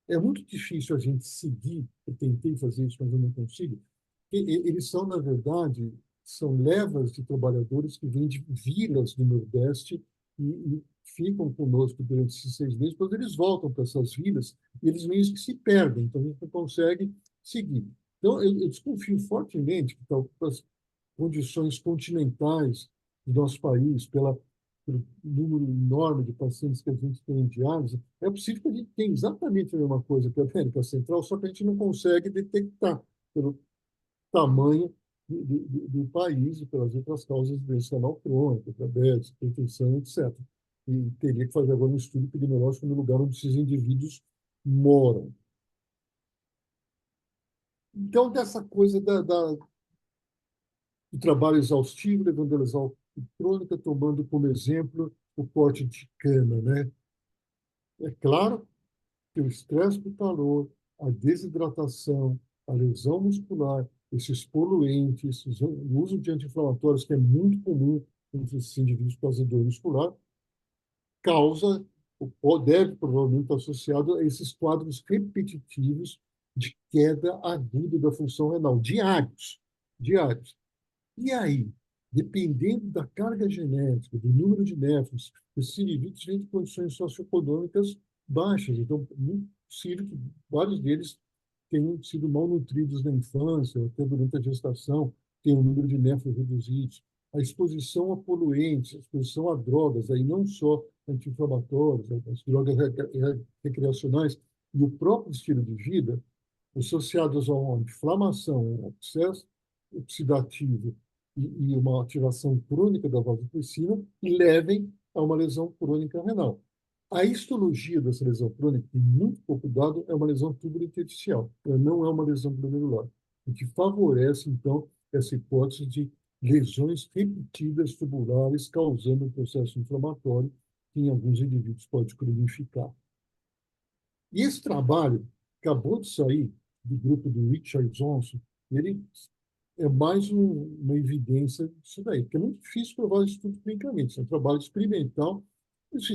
É muito difícil a gente seguir, eu tentei fazer isso, mas eu não consigo. Eles são, na verdade, são levas de trabalhadores que vêm de vilas do Nordeste e ficam conosco durante esses 6 meses, depois eles voltam para essas vilas e eles meio que se perdem, então a gente não consegue seguir. Então, eu desconfio fortemente que, pelas condições continentais do nosso país, pelo número enorme de pacientes que a gente tem em diálise, é possível que a gente tenha exatamente a mesma coisa que a América Central, só que a gente não consegue detectar pelo tamanho do país e pelas outras causas de doença renal crônica, diabetes, hipertensão, etc. E teria que fazer agora um estudo epidemiológico no lugar onde esses indivíduos moram. Então, dessa coisa do trabalho exaustivo, levando a lesão crônica, tomando como exemplo o corte de cana, né? É claro que o estresse do calor, a desidratação, a lesão muscular esses poluentes, o uso de anti-inflamatórios, que é muito comum entre esses indivíduos com dor muscular, causa, ou deve provavelmente estar associado a esses quadros repetitivos de queda aguda da função renal, diários, diários. E aí, dependendo da carga genética, do número de néfrons, esses indivíduos têm condições socioeconômicas baixas. Então, é muito possível que vários deles tenham sido malnutridos na infância, até durante a gestação, tem um número de néfrons reduzidos. A exposição a poluentes, a exposição a drogas, aí não só anti-inflamatórios, as drogas recreacionais, e o próprio estilo de vida, associados a uma inflamação, um excesso oxidativo e uma ativação crônica da vasopressina, e levem a uma lesão crônica renal. A histologia dessa lesão crônica, que muito pouco dado, é uma lesão tubulointersticial, ela não é uma lesão glomerular, o que favorece, então, essa hipótese de lesões repetidas tubulares causando um processo inflamatório que em alguns indivíduos pode cronificar. E esse trabalho acabou de sair do grupo do Richard Johnson, ele é mais uma evidência disso daí, porque é muito difícil provar isso tudo clinicamente, isso é um trabalho experimental. Eles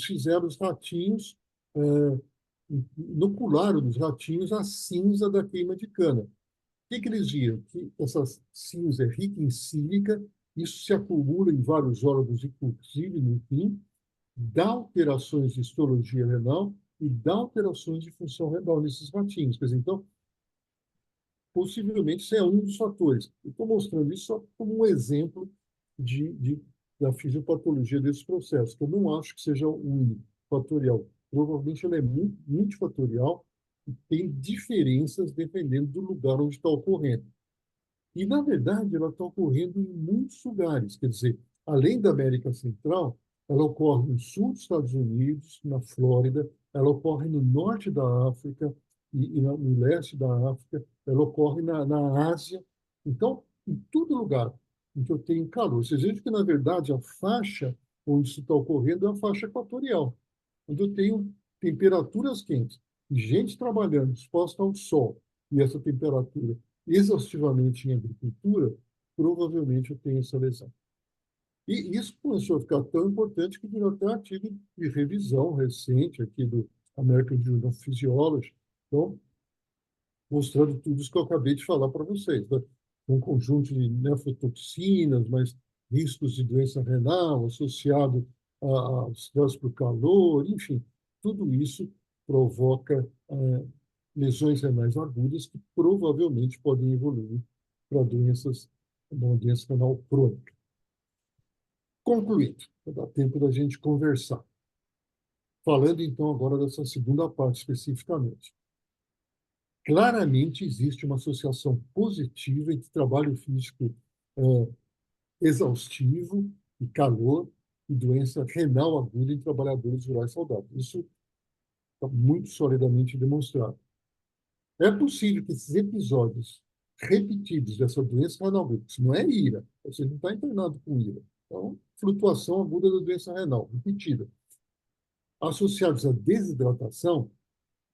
fizeram os ratinhos, inocularam os ratinhos a cinza da queima de cana. O que eles viram? Que essa cinza é rica em sílica, isso se acumula em vários órgãos, inclusive no rim, dá alterações de histologia renal e dá alterações de função renal nesses ratinhos. Quer dizer, então, possivelmente, isso é um dos fatores. Eu estou mostrando isso só como um exemplo da fisiopatologia desse processo, que eu não acho que seja unifatorial. Provavelmente ela é multifatorial e tem diferenças dependendo do lugar onde está ocorrendo. E, na verdade, ela está ocorrendo em muitos lugares. Quer dizer, além da América Central, ela ocorre no sul dos Estados Unidos, na Flórida, ela ocorre no norte da África e no leste da África, ela ocorre na Ásia. Então, em todo lugar em que eu tenho calor. Vocês veem que, na verdade, a faixa onde isso está ocorrendo é a faixa equatorial, onde eu tenho temperaturas quentes e gente trabalhando exposta ao sol e essa temperatura exaustivamente em agricultura, provavelmente eu tenho essa lesão. E isso começou a ficar tão importante que virou até artigo de revisão recente aqui do American Journal of Physiology, então, mostrando tudo isso que eu acabei de falar para vocês, né? Um conjunto de nefrotoxinas, mas riscos de doença renal associado ao estresse para o calor, enfim, tudo isso provoca lesões renais agudas que provavelmente podem evoluir para uma doença renal crônica. Concluindo, vai dar tempo da gente conversar. Falando então agora dessa segunda parte especificamente. Claramente existe uma associação positiva entre trabalho físico exaustivo e calor e doença renal aguda em trabalhadores rurais saudáveis. Isso está muito solidamente demonstrado. É possível que esses episódios repetidos dessa doença renal aguda, isso não é ira, você não está internado com ira, então, flutuação aguda da doença renal, repetida, associados à desidratação,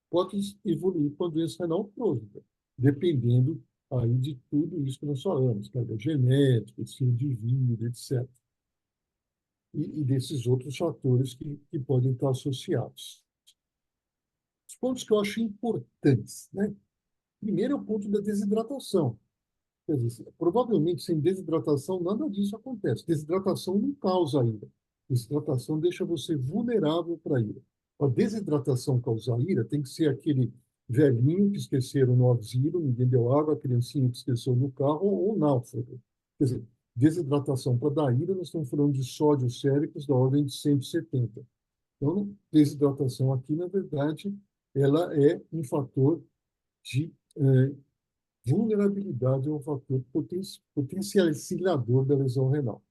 pode evoluir para a doença renal crônica, dependendo aí de tudo isso que nós falamos, carga genética, estilo de vida, etc. E desses outros fatores que podem estar associados. Os pontos que eu acho importantes, né? Primeiro é o ponto da desidratação. Quer dizer, provavelmente sem desidratação nada disso acontece. Desidratação não causa ira. Desidratação deixa você vulnerável para a ira. A desidratação causar ira tem que ser aquele velhinho que esqueceram no asilo, ninguém deu água, a criancinha que esqueceu no carro ou náufrago. Quer dizer, desidratação para dar ira, nós estamos falando de sódio séricos da ordem de 170. Então, desidratação aqui, na verdade, ela é um fator de vulnerabilidade, é um fator potencializador da lesão renal.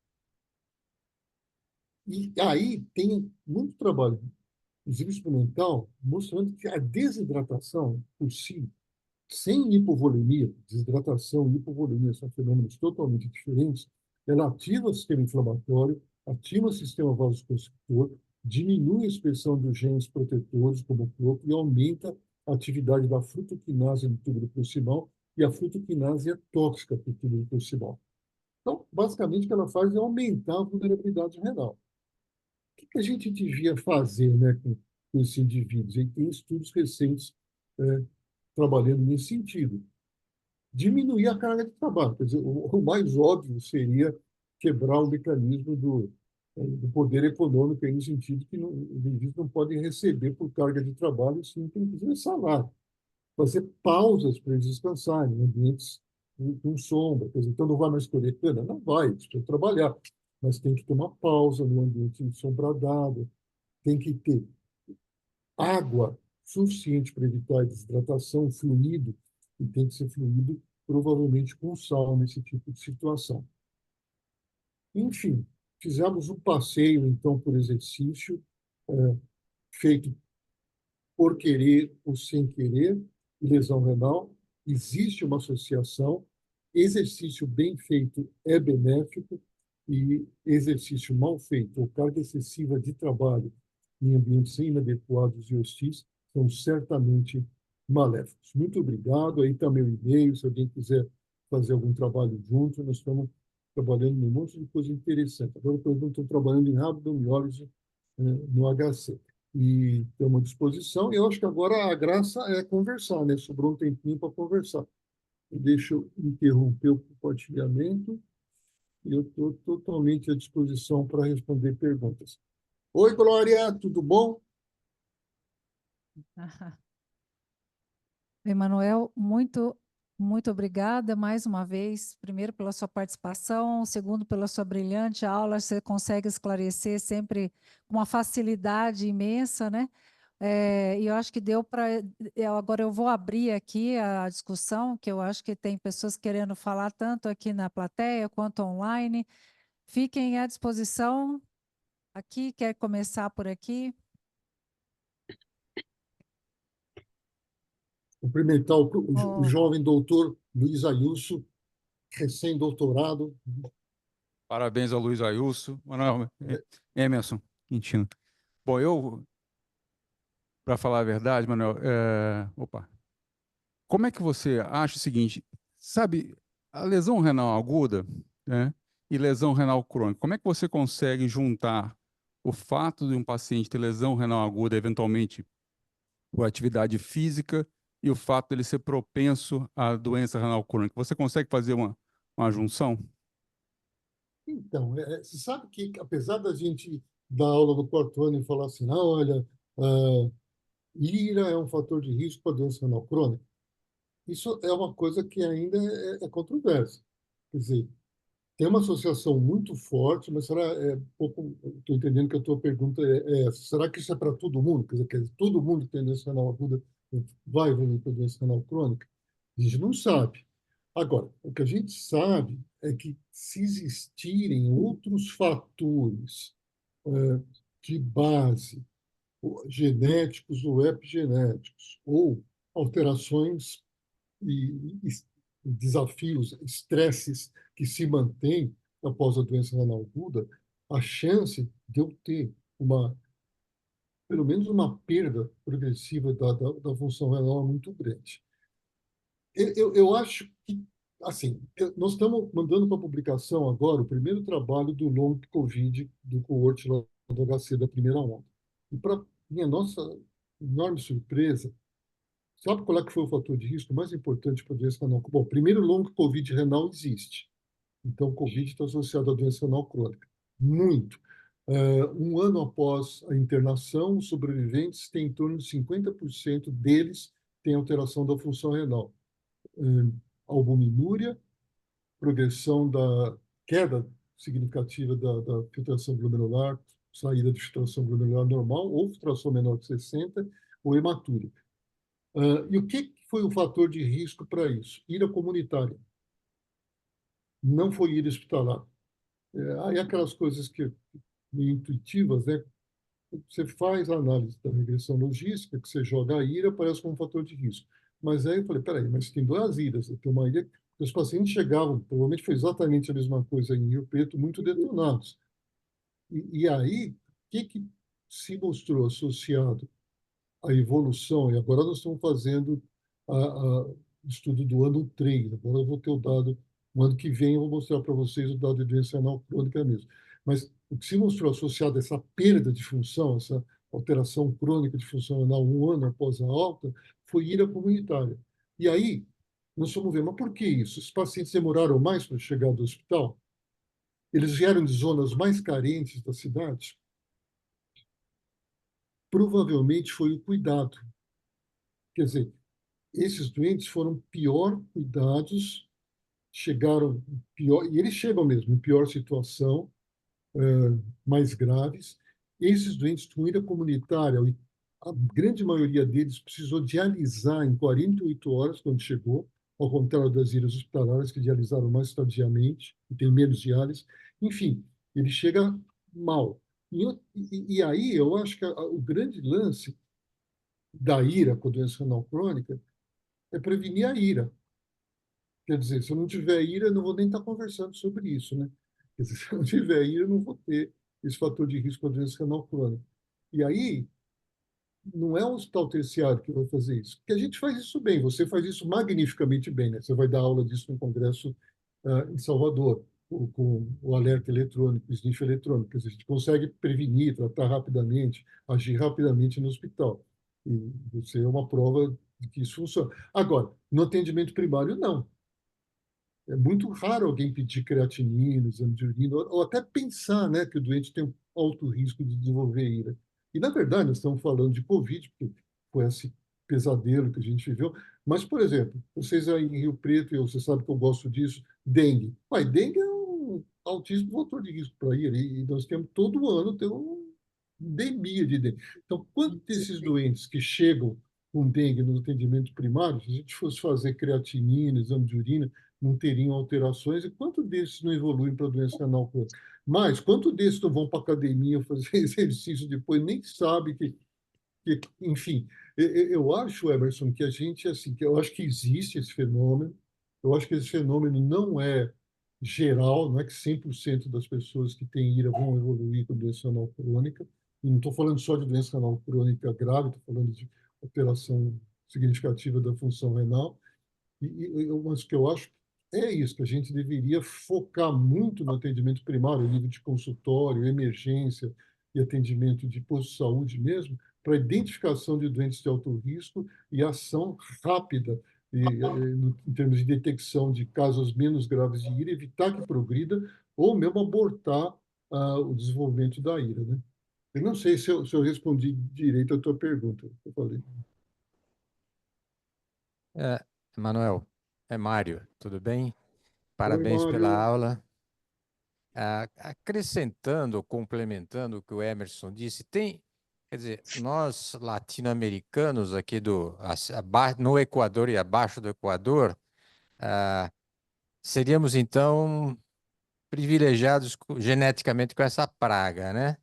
E aí tem muito trabalho, inclusive experimental, mostrando que a desidratação por si, sem hipovolemia, desidratação e hipovolemia são fenômenos totalmente diferentes, ela ativa o sistema inflamatório, ativa o sistema vasoconstrictor, diminui a expressão dos genes protetores, como o corpo, e aumenta a atividade da frutoquinase no túbulo proximal, e a frutoquinase é tóxica para o túbulo proximal. Então, basicamente, o que ela faz é aumentar a vulnerabilidade renal. O que a gente devia fazer, né, com esses indivíduos? E tem estudos recentes é, trabalhando nesse sentido. Diminuir a carga de trabalho. Quer dizer, o mais óbvio seria quebrar o mecanismo do poder econômico, aí no sentido que os indivíduos não podem receber por carga de trabalho, sim, tem que receber salário. Fazer pausas para eles descansarem, em ambientes com sombra. Quer dizer, então, não vai mais colher cana? Não vai, precisa trabalhar. Mas tem que ter uma pausa no ambiente ensombradado, tem que ter água suficiente para evitar a desidratação, fluido, e tem que ser fluido provavelmente com sal nesse tipo de situação. Enfim, fizemos um passeio, então, por exercício, feito por querer ou sem querer, lesão renal. Existe uma associação. Exercício bem feito é benéfico e exercício mal feito ou carga excessiva de trabalho em ambientes inadequados e hostis são certamente maléficos. Muito obrigado. Aí está meu e-mail, se alguém quiser fazer algum trabalho junto, nós estamos trabalhando em um monte de coisa interessante. Agora, por exemplo, estou trabalhando em rabdomiólise no HC e estamos à disposição. E eu acho que agora a graça é conversar, né? Sobrou um tempinho para conversar. Deixa eu interromper o compartilhamento e eu estou totalmente à disposição para responder perguntas. Oi, Glória, tudo bom? Emanuel, muito obrigada mais uma vez, primeiro pela sua participação, segundo pela sua brilhante aula, você consegue esclarecer sempre com uma facilidade imensa, né? E eu acho que deu para. Agora eu vou abrir aqui a discussão, que eu acho que tem pessoas querendo falar tanto aqui na plateia quanto online. Fiquem à disposição. Aqui, quer começar por aqui? Cumprimentar o Oh, jovem doutor Luiz Ayuso, recém-doutorado. Parabéns ao Luiz Ayuso, Manuel, Emerson Quintino. Bom, para falar a verdade, Manuel, como é que você acha o seguinte, sabe, a lesão renal aguda, né, e lesão renal crônica, como é que você consegue juntar o fato de um paciente ter lesão renal aguda, eventualmente por atividade física, e o fato dele ser propenso à doença renal crônica? Você consegue fazer uma junção? Então, você sabe que, apesar da gente dar aula no quarto ano e falar assim, ah, olha, ira é um fator de risco para doença renal crônica, isso é uma coisa que ainda é controversa. Quer dizer, tem uma associação muito forte, mas será pouco. Estou entendendo que a tua pergunta é essa. Será que isso é para todo mundo? Quer dizer, todo mundo que tem doença renal aguda vai evoluir para doença renal crônica? A gente não sabe. Agora, o que a gente sabe é que se existirem outros fatores eh, de base, genéticos ou epigenéticos, ou alterações e desafios, estresses que se mantêm após a doença renal aguda, a chance de eu ter pelo menos uma perda progressiva da função renal é muito grande. Eu acho que, assim, nós estamos mandando para publicação agora o primeiro trabalho do long COVID do coorte lá do HC da primeira onda. E, para minha nossa enorme surpresa, sabe qual é que foi o fator de risco mais importante para a doença renal? Bom, primeiro, long COVID renal existe. Então, o COVID está associado à doença renal crônica. Muito. Um ano após a internação, os sobreviventes têm em torno de 50% deles têm alteração da função renal. Albuminúria, progressão da queda significativa da filtração glomerular, saída de filtração glomerular normal, ou filtração menor que 60, ou hematúria. E o que foi o fator de risco para isso? Ira comunitária. Não foi ira hospitalar. Aí aquelas coisas que meio intuitivas, né? Você faz a análise da regressão logística, que você joga a ira, aparece como fator de risco. Mas aí eu falei, peraí, mas tem duas iras. Tem uma ira que os pacientes chegavam, provavelmente foi exatamente a mesma coisa em Rio Preto, muito detonados. E aí, o que se mostrou associado à evolução? E agora nós estamos fazendo estudo do ano 3. Agora eu vou ter o dado, no ano que vem eu vou mostrar para vocês o dado de doença renal crônica mesmo. Mas o que se mostrou associado a essa perda de função, essa alteração crônica de função renal um ano após a alta, foi ira comunitária. E aí, nós vamos ver, mas por que isso? Os pacientes demoraram mais para chegar do hospital? Eles vieram de zonas mais carentes da cidade? Provavelmente foi o cuidado. Quer dizer, esses doentes foram pior cuidados, chegaram pior, e eles chegam mesmo em pior situação, mais graves. Esses doentes com ira comunitária, a grande maioria deles precisou dialisar em 48 horas quando chegou, ao contrário das iras hospitalares, que dialisaram mais tardiamente e tem menos diálise. Enfim, ele chega mal. E aí eu acho que o grande lance da ira com a doença renal crônica é prevenir a ira. Quer dizer, se eu não tiver ira, eu não vou nem estar conversando sobre isso, né? Quer dizer, se eu não tiver ira, eu não vou ter esse fator de risco para doença renal crônica. E aí, não é o hospital terciário que vai fazer isso, porque a gente faz isso bem, você faz isso magnificamente bem, né? Você vai dar aula disso no congresso em Salvador, com o alerta eletrônico, o sniff eletrônico. Quer dizer, a gente consegue prevenir, tratar rapidamente, agir rapidamente no hospital. E você é uma prova de que isso funciona. Agora, no atendimento primário, não. É muito raro alguém pedir creatinina, exame de urina, ou até pensar, né, que o doente tem um alto risco de desenvolver ira. E, na verdade, nós estamos falando de Covid, porque foi esse pesadelo que a gente viveu. Mas, por exemplo, vocês aí em Rio Preto, e você sabe que eu gosto disso, dengue. Mas dengue é um altíssimo fator de risco para ira, e nós temos todo ano tem uma endemia de dengue. Então, quantos desses doentes que chegam com dengue no atendimento primário, se a gente fosse fazer creatinina, exame de urina, não teriam alterações, e quanto desses não evoluem para doença renal crônica? Mas quanto desses não vão para a academia fazer exercício depois, nem sabe enfim, eu acho, Emerson, que a gente, assim, que eu acho que existe esse fenômeno, eu acho que esse fenômeno não é geral, não é que 100% das pessoas que têm ira vão evoluir com doença renal crônica, e não estou falando só de doença renal crônica grave, estou falando de alteração significativa da função renal, mas o que eu acho é isso, que a gente deveria focar muito no atendimento primário, nível de consultório, emergência e atendimento de posto de saúde mesmo, para identificação de doentes de alto risco e ação rápida em termos de detecção de casos menos graves de ira, evitar que progrida ou mesmo abortar o desenvolvimento da ira, né? Eu não sei se eu respondi direito a tua pergunta, que eu falei. É, Manuel, é Mário, tudo bem? Oi, Parabéns pela Mário. aula. Acrescentando, complementando o que o Emerson disse, quer dizer, nós latino-americanos aqui no Equador e abaixo do Equador, seríamos então privilegiados geneticamente com essa praga, né?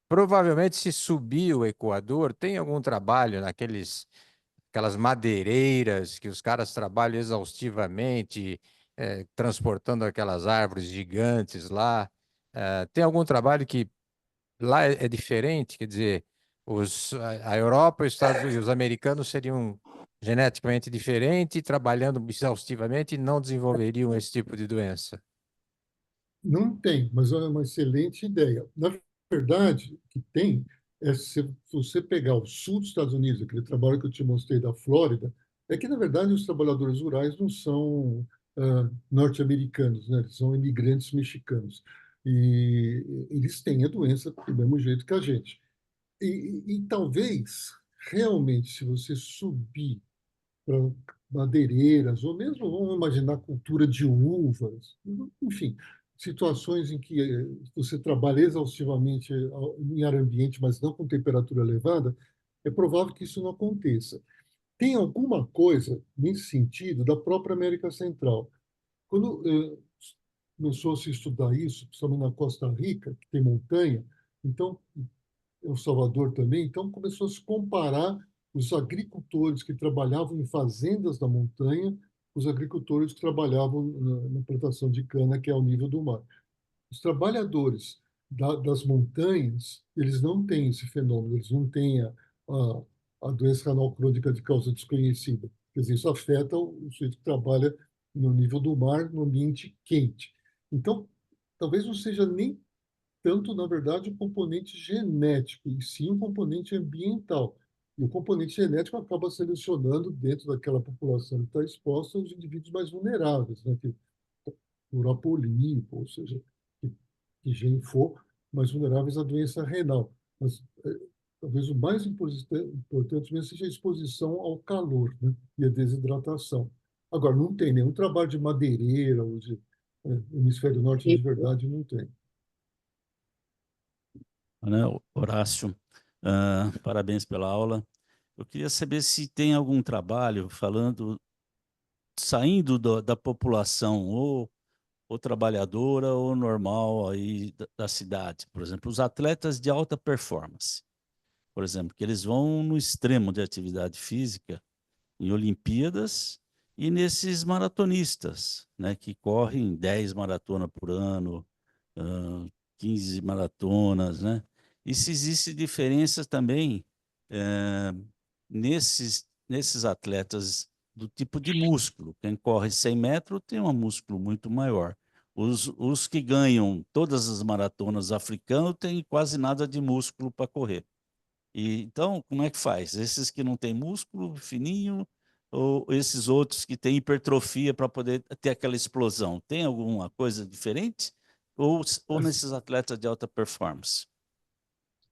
Provavelmente, se subir o Equador, tem algum trabalho aquelas madeireiras que os caras trabalham exaustivamente, transportando aquelas árvores gigantes lá. Tem algum trabalho que lá é diferente? Quer dizer, a Europa, os Estados Unidos, os americanos seriam geneticamente diferentes, trabalhando exaustivamente e não desenvolveriam esse tipo de doença. Não tem, mas é uma excelente ideia. Na verdade, o que tem é se você pegar o sul dos Estados Unidos, aquele trabalho que eu te mostrei da Flórida, é que, na verdade, os trabalhadores rurais não são norte-americanos, né? Eles são imigrantes mexicanos. E eles têm a doença do mesmo jeito que a gente. E talvez, realmente, se você subir para madeireiras, ou mesmo vamos imaginar cultura de uvas, enfim, situações em que você trabalha exaustivamente em ar ambiente, mas não com temperatura elevada, é provável que isso não aconteça. Tem alguma coisa nesse sentido da própria América Central. Quando começou a se estudar isso, principalmente na Costa Rica, que tem montanha, então El Salvador também, então começou a se comparar os agricultores que trabalhavam em fazendas da montanha, os agricultores que trabalhavam na plantação de cana, que é ao nível do mar. Os trabalhadores das montanhas, eles não têm esse fenômeno, eles não têm a doença renal crônica de causa desconhecida. Quer dizer, isso afeta o sujeito que trabalha no nível do mar, no ambiente quente. Então, talvez não seja nem tanto, na verdade, o componente genético, e sim o componente ambiental. E o componente genético acaba selecionando, dentro daquela população que está exposta, os indivíduos mais vulneráveis, né? Que, por apolipo, ou seja, que gene for, mais vulneráveis à doença renal. Mas talvez o mais importante mesmo seja a exposição ao calor, né? E a desidratação. Agora, não tem nenhum trabalho de madeireira ou de hemisfério norte de verdade, não tem. Né, Horácio, parabéns pela aula. Eu queria saber se tem algum trabalho falando, saindo da população, ou trabalhadora ou normal aí da cidade. Por exemplo, os atletas de alta performance, por exemplo, que eles vão no extremo de atividade física em Olimpíadas e nesses maratonistas, né, que correm 10 maratonas por ano, 15 maratonas, né? E se existe diferença também nesses atletas do tipo de músculo. Quem corre 100 metros tem um músculo muito maior. Os que ganham todas as maratonas africanas têm quase nada de músculo para correr. E, então, como é que faz? Esses que não têm músculo fininho ou esses outros que têm hipertrofia para poder ter aquela explosão? Tem alguma coisa diferente? Ou nesses atletas de alta performance?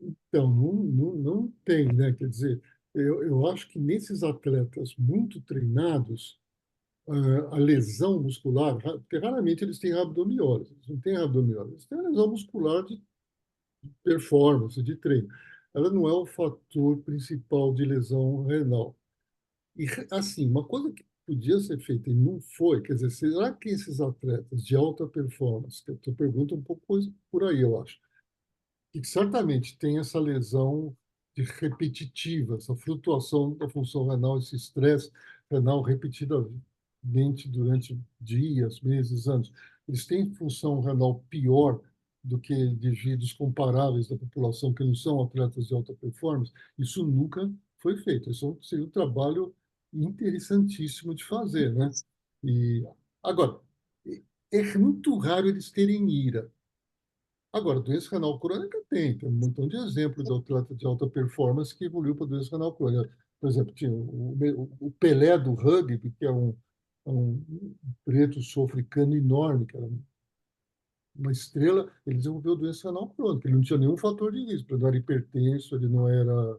Então, não tem, né? Quer dizer, eu acho que nesses atletas muito treinados, a lesão muscular, porque raramente eles têm abdomiólise, eles não têm abdomiólise, eles têm a lesão muscular de performance, de treino. Ela não é o fator principal de lesão renal. E, assim, uma coisa que podia ser feita e não foi, quer dizer, será que esses atletas de alta performance, que a tua pergunta é um pouco por aí, eu acho, que certamente tem essa lesão repetitiva, essa flutuação da função renal, esse estresse renal repetidamente durante dias, meses, anos. Eles têm função renal pior do que indivíduos comparáveis da população que não são atletas de alta performance. Isso nunca foi feito. Isso seria um trabalho interessantíssimo de fazer, né? E agora, é muito raro eles terem ira. Agora, doença renal crônica tem um montão de exemplos de atleta de alta performance que evoluiu para doença renal crônica. Por exemplo, tinha o Pelé do rugby, que é um preto sul-africano enorme, que era uma estrela, ele desenvolveu doença renal crônica. Ele não tinha nenhum fator de risco, ele não era hipertenso, ele não era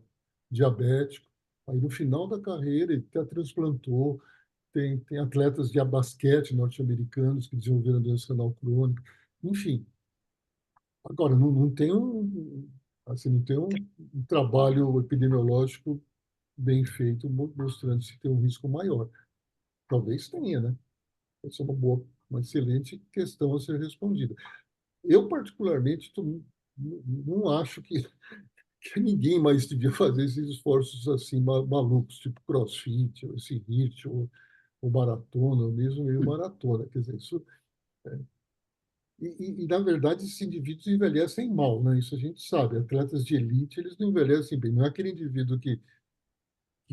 diabético. Aí, no final da carreira, ele até transplantou. Tem atletas de basquete norte-americanos que desenvolveram doença renal crônica. Enfim, agora, não tem assim, não tem um trabalho epidemiológico bem feito mostrando se tem um risco maior. Talvez tenha, né? Essa é uma excelente questão a ser respondida. Eu, particularmente, não acho que ninguém mais devia fazer esses esforços assim malucos, tipo CrossFit, ou esse HIIT, ou maratona, ou mesmo meio maratona. Quer dizer, isso na verdade, esses indivíduos envelhecem mal, né? Isso a gente sabe. Atletas de elite, eles não envelhecem bem. Não é aquele indivíduo que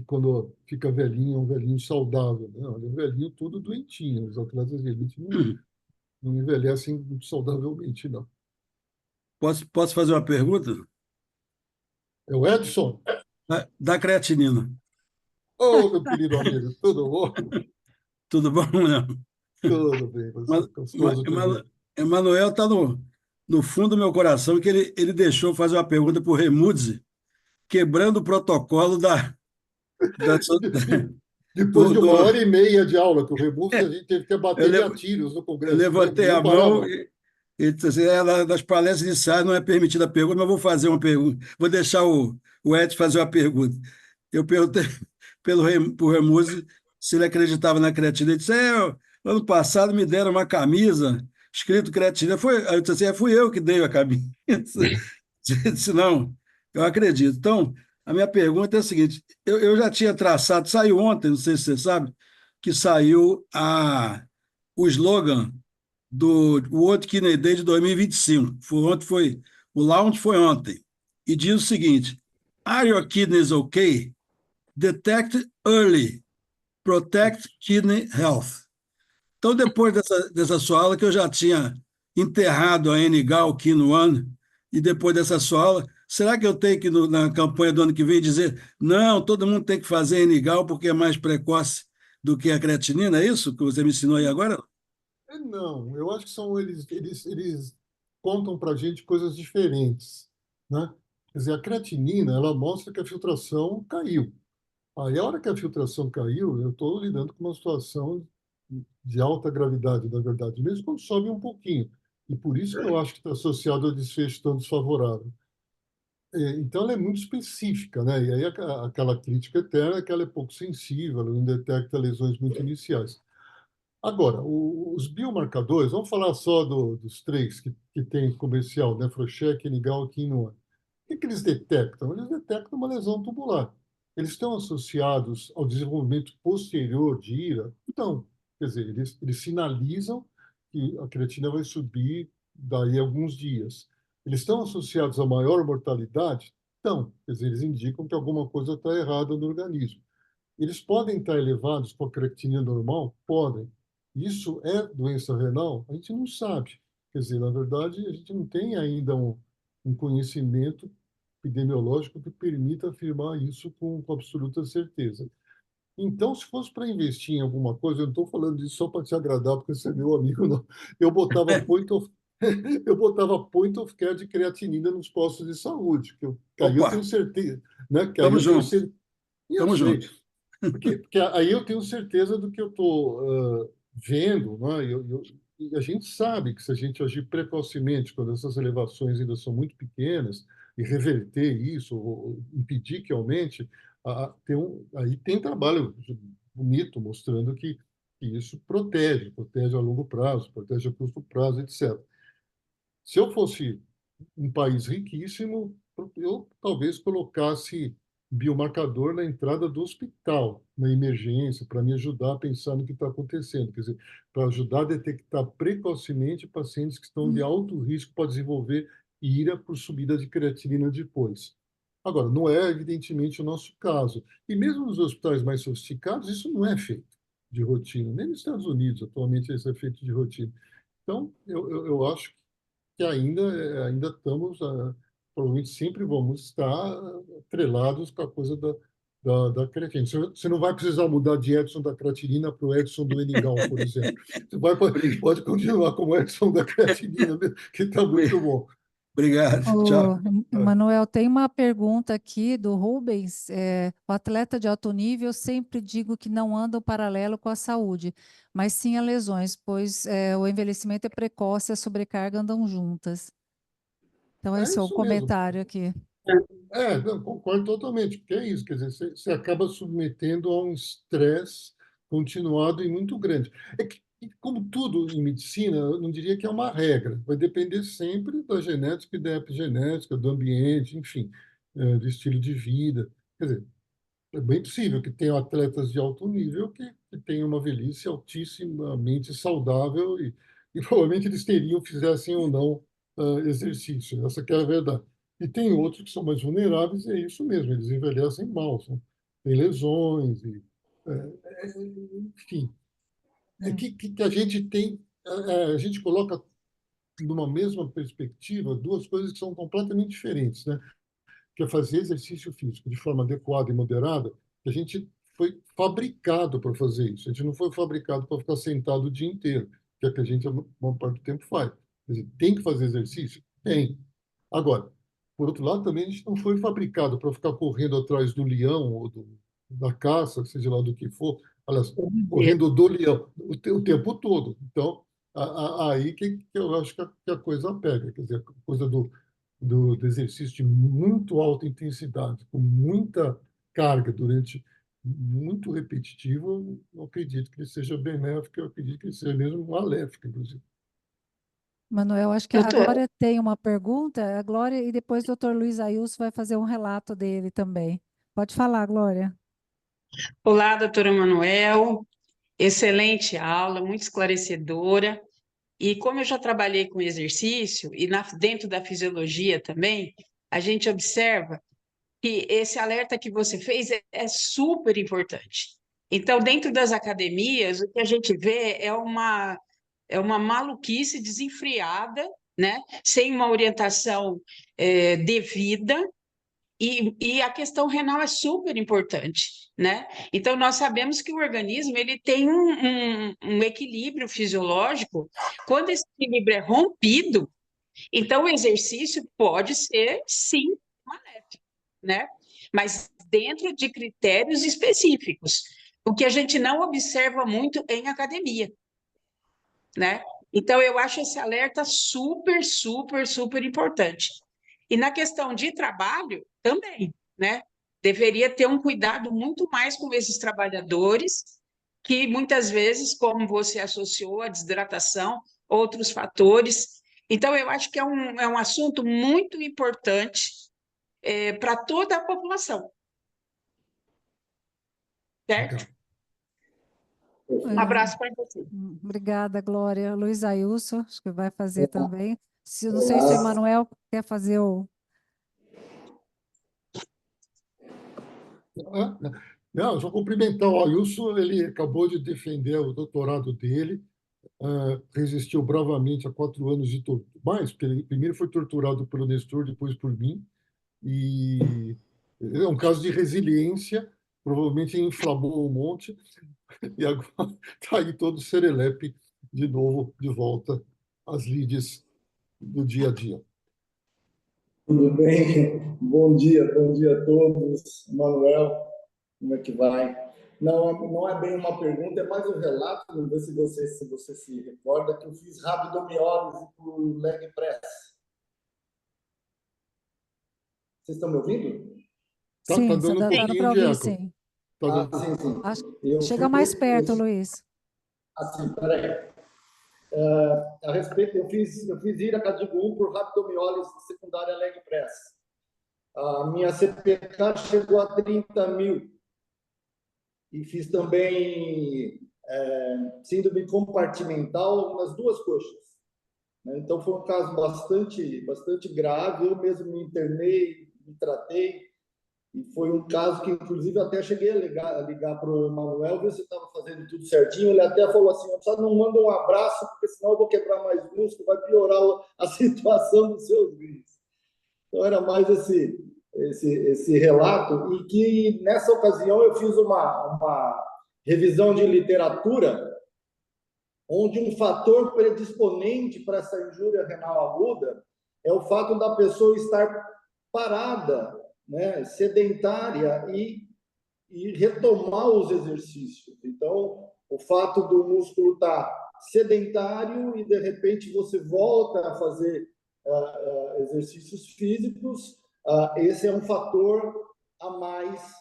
quando fica velhinho, é um velhinho saudável. Não, ele é um velhinho todo doentinho. Os atletas de elite não envelhecem muito saudavelmente, não. Posso fazer uma pergunta? É o Edson? Da creatinina. Ô, meu querido amigo, tudo bom? Tudo bom, Léo? Tudo bem, você Mas- gostoso de ver. Emanuel está no fundo do meu coração que ele deixou fazer uma pergunta para o Remuzzi, quebrando o protocolo da, Depois do, de uma do- hora e meia de aula que o Rebufo, a gente teve que eu, bater ele a levo- tiros no eu Congresso. levantei Não a parava. mão e disse assim, das palestras iniciais não é permitida a pergunta, mas vou fazer uma pergunta. Vou deixar o Ed fazer uma pergunta. Eu perguntei para o Remuzzi se ele acreditava na creatina. Ele disse, ano passado me deram uma camisa escrito creatina. Aí eu disse assim, fui eu que dei a camisa. Ele disse, não, eu acredito. Então, a minha pergunta é a seguinte, eu já tinha traçado, saiu ontem, não sei se você sabe, que saiu o slogan do World Kidney Day de 2025. O launch foi ontem. E diz o seguinte: Are your kidneys okay? Detect early. Protect Kidney Health. Então, depois dessa sua aula, que eu já tinha enterrado a N-Gal Quinoa, e depois dessa sua aula, será que eu tenho que, na campanha do ano que vem, dizer não, todo mundo tem que fazer N-Gal porque é mais precoce do que a creatinina? É isso que você me ensinou aí agora? Não, eu acho que são eles contam para a gente coisas diferentes, né? Quer dizer, a creatinina, ela mostra que a filtração caiu. Aí, a hora que a filtração caiu, eu estou lidando com uma situação de alta gravidade, na verdade, mesmo quando sobe um pouquinho. E por isso que eu acho que está associado ao desfecho tão desfavorável. Então, ela é muito específica, né? E aí, aquela crítica eterna é que ela é pouco sensível, ela não detecta lesões muito iniciais. Agora, os biomarcadores, vamos falar só dos três que tem comercial, Nefrocheck, N-Gal e Quinoa. O que eles detectam? Eles detectam uma lesão tubular. Eles estão associados ao desenvolvimento posterior de IRA? Então, quer dizer, eles sinalizam que a creatina vai subir daí a alguns dias. Eles estão associados a maior mortalidade? Então, quer dizer, eles indicam que alguma coisa está errada no organismo. Eles podem estar elevados com a creatinina normal? Podem. Isso é doença renal? A gente não sabe. Quer dizer, na verdade, a gente não tem ainda um conhecimento epidemiológico que permita afirmar isso com absoluta certeza. Então, se fosse para investir em alguma coisa, eu não estou falando disso só para te agradar, porque você é meu amigo, não. Eu botava eu botava point of care de creatinina nos postos de saúde, que aí eu tenho Opa, certeza, né? Que aí tamo eu tenho junto, certeza. E eu tamo sei, junto. porque aí eu tenho certeza do que eu estou vendo, né? E a gente sabe que se a gente agir precocemente, quando essas elevações ainda são muito pequenas, e reverter isso, ou impedir que aumente, aí tem trabalho bonito mostrando que isso protege a longo prazo, protege a curto prazo, etc. Se eu fosse um país riquíssimo, eu talvez colocasse biomarcador na entrada do hospital, na emergência, para me ajudar a pensar no que está acontecendo. Quer dizer, para ajudar a detectar precocemente pacientes que estão de alto risco para desenvolver IRA por subida de creatinina depois. Agora, não é evidentemente o nosso caso. E mesmo nos hospitais mais sofisticados, isso não é feito de rotina. Nem nos Estados Unidos, atualmente, isso é feito de rotina. Então, eu acho que ainda estamos, provavelmente sempre vamos estar atrelados com a coisa da creatina. Você não vai precisar mudar de Edson da creatinina para o Edson do Eningal, por exemplo. Pode continuar como Edson da creatinina, que está muito bom. Obrigado, Ô, tchau. Emanuel, tem uma pergunta aqui do Rubens. O atleta de alto nível, sempre digo que não anda paralelo com a saúde, mas sim a lesões, pois o envelhecimento é precoce e a sobrecarga andam juntas. Então, É esse é o isso mesmo. comentário aqui. Não, concordo totalmente, porque é isso, quer dizer, você acaba submetendo a um estresse continuado e muito grande. É que, como tudo em medicina, eu não diria que é uma regra, vai depender sempre da genética e da epigenética, do ambiente, enfim, do estilo de vida. Quer dizer, é bem possível que tenham atletas de alto nível que tenham uma velhice altissimamente saudável e provavelmente eles teriam, fizessem ou não exercício. Essa que é a verdade. E tem outros que são mais vulneráveis, e é isso mesmo, eles envelhecem mal, têm lesões, enfim. É É. que a gente tem, a gente coloca numa mesma perspectiva duas coisas que são completamente diferentes, né? Que é fazer exercício físico de forma adequada e moderada, a gente foi fabricado para fazer isso. A gente não foi fabricado para ficar sentado o dia inteiro, que é o que a gente, a maior parte do tempo, faz. Quer dizer, tem que fazer exercício? Tem. Agora, por outro lado, também a gente não foi fabricado para ficar correndo atrás do leão ou da caça, seja lá do que for, aliás, correndo do leão o tempo todo. Então, aí que eu acho que a coisa pega, quer dizer, a coisa do exercício de muito alta intensidade, com muita carga durante muito repetitivo, eu não acredito que ele seja benéfico, eu acredito que ele seja mesmo maléfico, inclusive. Manuel, acho que a Glória tem uma pergunta, a Glória, e depois o doutor Luiz Ailson vai fazer um relato dele também. Pode falar, Glória. Olá, doutora Manuel. Excelente aula, muito esclarecedora. E como eu já trabalhei com exercício e dentro da fisiologia também, a gente observa que esse alerta que você fez é super importante. Então, dentro das academias, o que a gente vê é uma maluquice desenfreada, né? Sem uma orientação devida, e a questão renal é super importante, né? Então, nós sabemos que o organismo ele tem um equilíbrio fisiológico. Quando esse equilíbrio é rompido, então o exercício pode ser, sim, maléfico, né? Mas dentro de critérios específicos, o que a gente não observa muito em academia, né? Então, eu acho esse alerta super, super, super importante. E na questão de trabalho, também, né? Deveria ter um cuidado muito mais com esses trabalhadores, que muitas vezes, como você associou, a desidratação, outros fatores. Então, eu acho que é um assunto muito importante para toda a população, certo? Abraço para você. Obrigada, Glória. Luiz Ailson, acho que vai fazer também. Não sei se o Olá. Emanuel quer fazer o... Não, só cumprimentar o Ailson, ele acabou de defender o doutorado dele, resistiu bravamente a 4 anos de tortura, mais, porque ele primeiro foi torturado pelo Nestor, depois por mim, e é um caso de resiliência, provavelmente inflamou um monte, e agora está aí todo serelepe de novo, de volta às lides do dia a dia. Tudo bem? Bom dia a todos. Manuel, como é que vai? Não é bem uma pergunta, é mais um relato. Não sei se você se recorda que eu fiz rabdomiólise por leg press. Vocês estão me ouvindo? Tá Sim, dando um dando pouquinho para de ouvir, eco. sim. Tá dando... sim. Chega mais perto, Luiz. Assim, peraí. A respeito, eu fiz IRA tipo 1 por rabdomiólise secundária leg press. A minha CPK chegou a 30 mil. E fiz também síndrome compartimental nas 2 coxas. Então, foi um caso bastante grave. Eu mesmo me internei, me tratei. E foi um caso que, inclusive, eu até cheguei a ligar para o Emanuel, ver se estava fazendo tudo certinho. Ele até falou assim: só não manda um abraço, porque senão eu vou quebrar mais músculo, vai piorar a situação dos seus rins. Então, era mais esse relato. E que, nessa ocasião, eu fiz uma revisão de literatura, onde um fator predisponente para essa injúria renal aguda é o fato da pessoa estar parada, né, sedentária, e retomar os exercícios. Então, o fato do músculo estar sedentário e, de repente, você volta a fazer exercícios físicos, esse é um fator a mais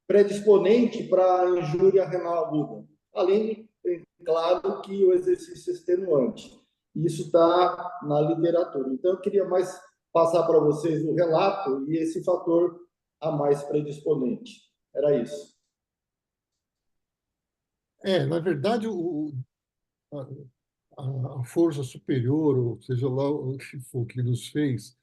predisponente para a injúria renal aguda. Além, claro, que o exercício extenuante. Isso está na literatura. Então, eu queria mais passar para vocês o relato e esse fator a mais predisponente. Era isso. Na verdade, a força superior, ou seja lá o que for que nos fez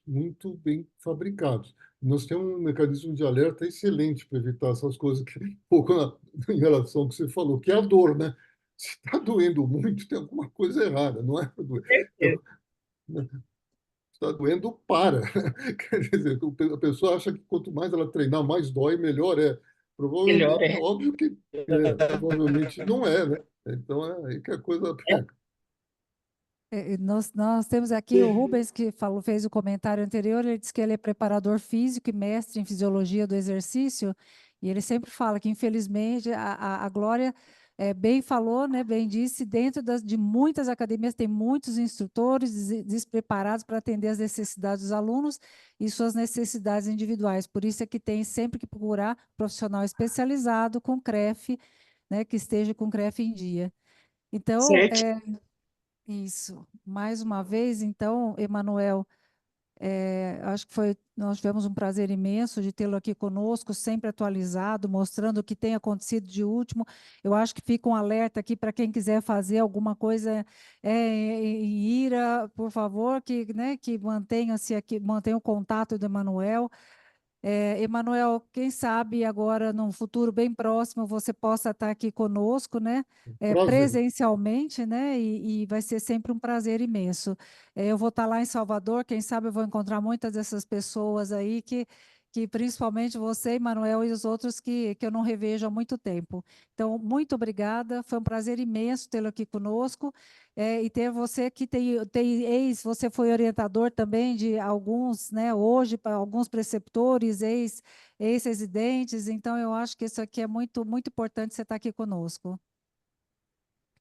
muito bem fabricados. Nós temos um mecanismo de alerta excelente para evitar essas coisas, que, um pouco em relação ao que você falou, que é a dor, né? Se está doendo muito, tem alguma coisa errada, não é para doer. Então, está doendo, para. Quer dizer, a pessoa acha que quanto mais ela treinar, mais dói, melhor é. Provavelmente, Melhor é. óbvio que provavelmente não é, né? Então é aí que a coisa pega. Nós temos aqui o Rubens, que fez o comentário anterior. Ele disse que ele é preparador físico e mestre em fisiologia do exercício, e ele sempre fala que, infelizmente, a Glória bem falou, né, bem disse, dentro de muitas academias tem muitos instrutores despreparados para atender as necessidades dos alunos e suas necessidades individuais. Por isso é que tem sempre que procurar profissional especializado com CREF, né, que esteja com CREF em dia. Então, Certo. isso. Mais uma vez, então, Emanuel, acho que nós tivemos um prazer imenso de tê-lo aqui conosco, sempre atualizado, mostrando o que tem acontecido de último. Eu acho que fica um alerta aqui para quem quiser fazer alguma coisa em IRA, por favor, que mantenha-se aqui, mantenha o contato do Emanuel. Emanuel, quem sabe agora, num futuro bem próximo, você possa estar aqui conosco, né? Prazer. Presencialmente, né? E vai ser sempre um prazer imenso. Eu vou estar lá em Salvador, quem sabe eu vou encontrar muitas dessas pessoas aí que principalmente você, Emanuel, e os outros que eu não revejo há muito tempo. Então, muito obrigada, foi um prazer imenso tê-lo aqui conosco. E ter você que você foi orientador também de alguns, né, hoje, para alguns preceptores, ex-residentes, então eu acho que isso aqui é muito, muito importante você estar aqui conosco.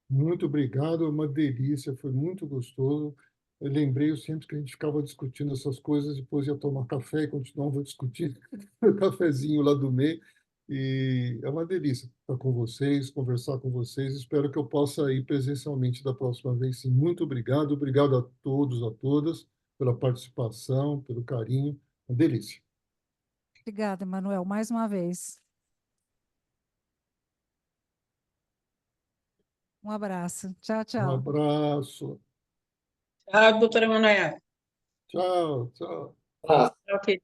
Muito obrigado, é uma delícia, foi muito gostoso. Eu lembrei sempre que a gente ficava discutindo essas coisas, depois ia tomar café e continuava discutindo no cafezinho lá do meio. E é uma delícia estar com vocês, conversar com vocês. Espero que eu possa ir presencialmente da próxima vez. Sim, muito obrigado. Obrigado a todos, a todas, pela participação, pelo carinho. Uma delícia. Obrigada, Emanuel, mais uma vez. Um abraço. Tchau, Um tchau. abraço. Tchau, doutora Emanuel. Tchau, tchau. Ah, Ok.